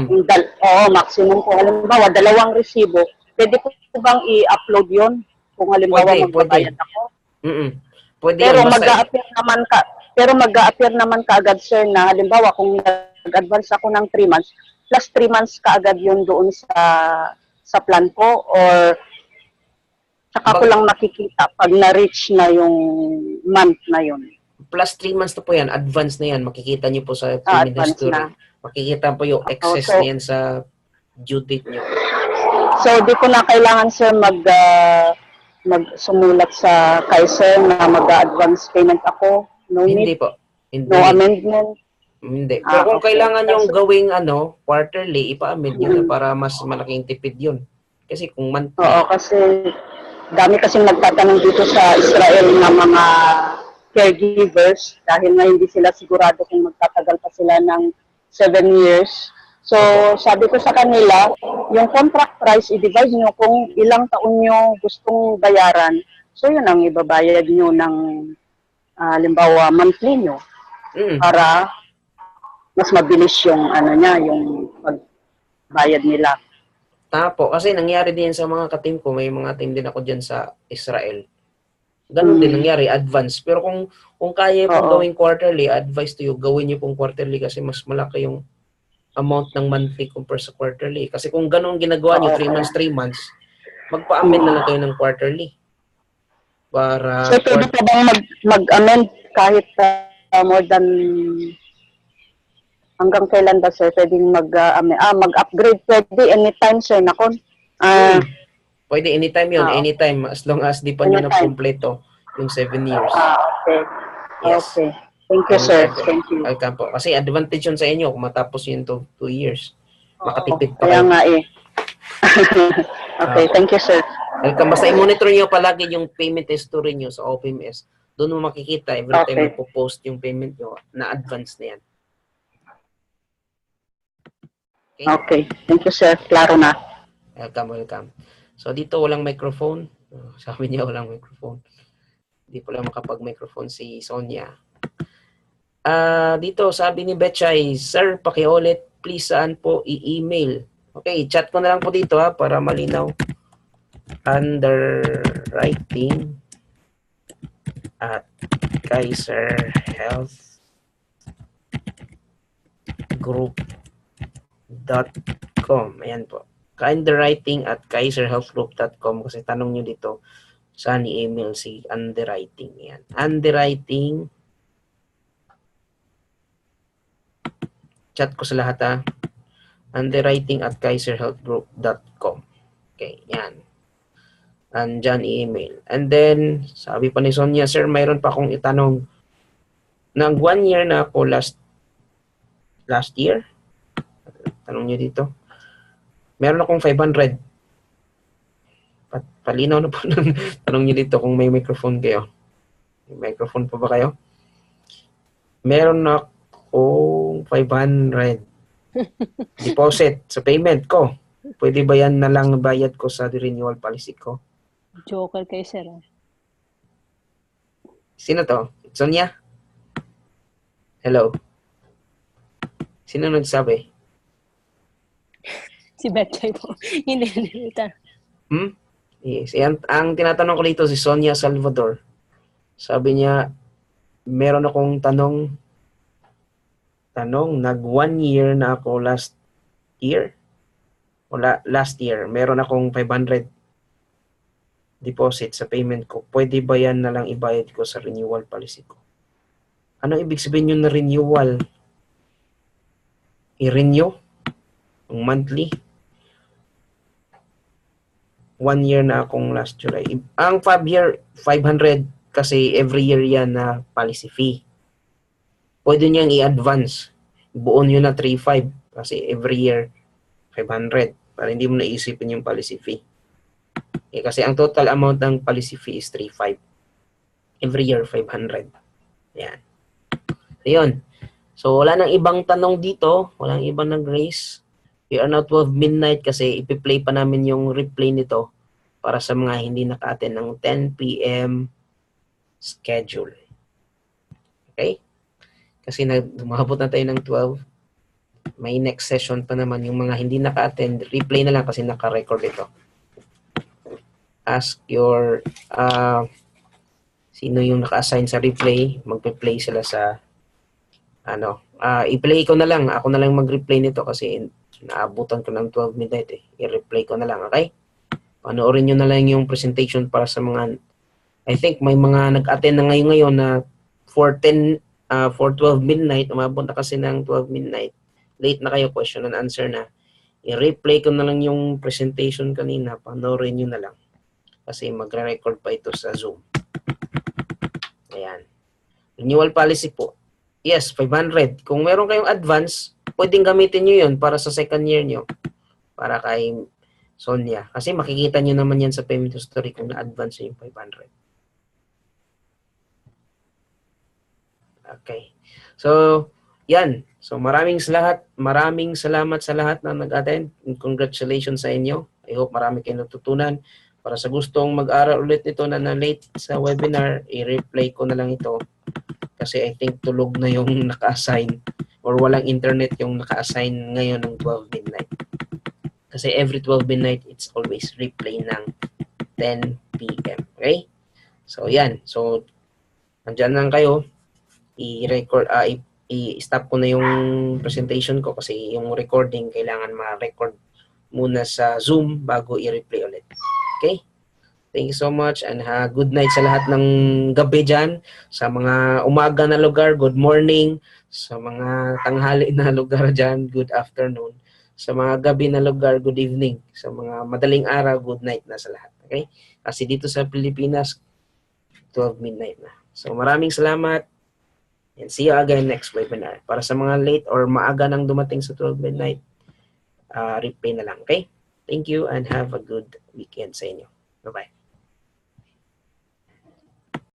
maximum ko. Halimbawa, 2 resibo. Pwede ko bang i-upload yon kung halimbawa magbabayad ako? Pwede Pero yun. mag-a-appear naman kaagad sir na halimbawa kung nag-advance ako ng 3 months, plus 3 months kaagad yun doon sa plan ko or saka ko lang makikita pag na-reach na yung month na yun. Plus 3 months na po yan, advance na yan. Makikita nyo po sa payment history. Na. Makikita po yung excess na yan sa due date nyo. So, di ko na kailangan sir sumulat sa Kaiser na mag-advance payment ako. No Hindi need. po. Hindi. No amendment. Hindi. Pero kung okay. kailangan yung gawing quarterly, ipa-amend nyo na para mas malaking tipid yun. Kasi kung monthly... Oo, kasi dami kasing nagtatanong dito sa Israel na mga caregivers dahil nga hindi sila sigurado kung magtatagal pa sila ng 7 years. So, sabi ko sa kanila, yung contract price, i-divide nyo kung ilang taon nyo gustong bayaran. So, yun ang ibabayad nyo ng, halimbawa, monthly nyo. Para mas mabilis yung, yung pagbayad nila. Tapo, kasi nangyari din sa mga ka-team ko, may mga team din ako dyan sa Israel. Ganun din nangyari, advance. Pero kung kaya pong gawin quarterly, advice to you, gawin nyo pong quarterly kasi mas malaki yung amount ng monthly compare sa quarterly. Kasi kung ganun ginagawa nyo, 3 months, magpa-amend na lang kayo ng quarterly. Para... So, pwede pa bang mag-amend kahit more than... Hanggang kailan ba sir? Pwedeng mag-upgrade? Pwede anytime sir, nakon? Pwede anytime yun, anytime. As long as di pa nyo na-completo yung 7 years. Okay. Yes. Okay. Thank you, sir. Thank you. Welcome po. Kasi advantage yun sa inyo kung matapos yun 2 years. makatipid pa Kaya kayo. nga eh. Okay, thank you, sir. Welcome. Basta i-monitor nyo palagi yung payment history nyo sa OPMS. Doon mo makikita every time Okay. nagpo-post yung payment nyo na advance na yan. Okay? Okay, thank you, sir. Klaro na. Welcome. So, dito walang microphone. Sabi niya walang microphone. Hindi pala makapag-microphone si Sonia. Dito, sabi ni Betchay, Sir, pakiulit, please saan po i-email? Okay, chat ko na lang po dito para malinaw. Underwriting at Kaiser Health Group.com. Ayan po. Underwriting at kaiserhealthgroup.com kasi tanong nyo dito saan i-email si underwriting. Yan. Underwriting. Chat ko sa lahat Underwriting at kaiserhealthgroup.com. Okay, yan. Andyan i-email. And then, sabi pa ni Sonia, Sir, mayroon pa akong itanong. Nang 1 year na ako last year. Tanong nyo dito. Meron akong 500. Palinaw na po ng tanong nyo dito kung may microphone kayo. May microphone pa ba kayo? Meron akong 500 deposit sa payment ko. Pwede ba yan na lang bayad ko sa renewal policy ko? Joker kayo, sir. Sino to? Sonia? Hello? Sino nagsabi? Si Betchay po. Hindi. Yes. Ang tinatanong ko dito si Sonia Salvador. Sabi niya, meron akong tanong, nag 1 year na ako last year. Last year, meron akong 500 deposit sa payment ko. Pwede ba yan na lang ibayad ko sa renewal policy ko? Ano ibig sabihin yun na renewal? I-renew? Ang monthly? 1 year na akong last July. Ang 500 kasi every year yan na policy fee. Pwede niyang i-advance. Buon yun na 3.5 kasi every year 500 para hindi mo naisipin yung policy fee. Kasi ang total amount ng policy fee is 3.5. Every year 500. Yan. Ayun. So wala nang ibang tanong dito, walang ibang nag-raise. We are now 12 midnight kasi ipi-play pa namin yung replay nito para sa mga hindi naka-attend ng 10 p.m. schedule. Okay? Kasi umabot na tayo ng 12. May next session pa naman. Yung mga hindi naka-attend, replay na lang kasi naka-record ito. Ask your sino yung naka-assign sa replay, magpe-play sila sa i-play ko na lang. Ako na lang mag-replay nito kasi naabutan ko ng 12 midnight I-replay ko na lang, okay? Panoorin nyo na lang yung presentation para sa mga, I think may mga nag-attend na ngayon na for 12 midnight, umabot na kasi ng 12 midnight. Late na kayo, question and answer na. I-replay ko na lang yung presentation kanina, panoorin nyo na lang. Kasi magre-record pa ito sa Zoom. Ayan. Renewal policy po. Yes, 500. Kung meron kayong advance, pwedeng gamitin nyo yun para sa second year nyo. Para kay Sonia. Kasi makikita nyo naman yan sa payment history kung na-advance yung 500. Okay. So, yan. So, maraming salamat sa lahat na nag-attend. Congratulations sa inyo. I hope marami kayong natutunan. Para sa gustong mag-aral ulit nito na na-late sa webinar, i-replay ko na lang ito. Kasi I think tulog na yung naka-assign or walang internet yung naka-assign ngayon ng 12 midnight. Kasi every 12 midnight, it's always replay ng 10 p.m. Okay? So, yan. So, nandyan lang kayo. I-record, i-stop ko na yung presentation ko kasi yung recording kailangan ma-record muna sa Zoom bago i-replay ulit. Okay? Thank you so much and good night sa lahat ng gabi dyan. Sa mga umaga na lugar, good morning. Sa mga tanghali na lugar dyan, good afternoon. Sa mga gabi na lugar, good evening. Sa mga madaling araw, good night na sa lahat. Okay? Kasi dito sa Pilipinas, 12 midnight na. So maraming salamat and see you again next webinar. Para sa mga late or maaga nang dumating sa 12 midnight, repay na lang. Okay? Thank you and have a good weekend sa inyo. Bye-bye.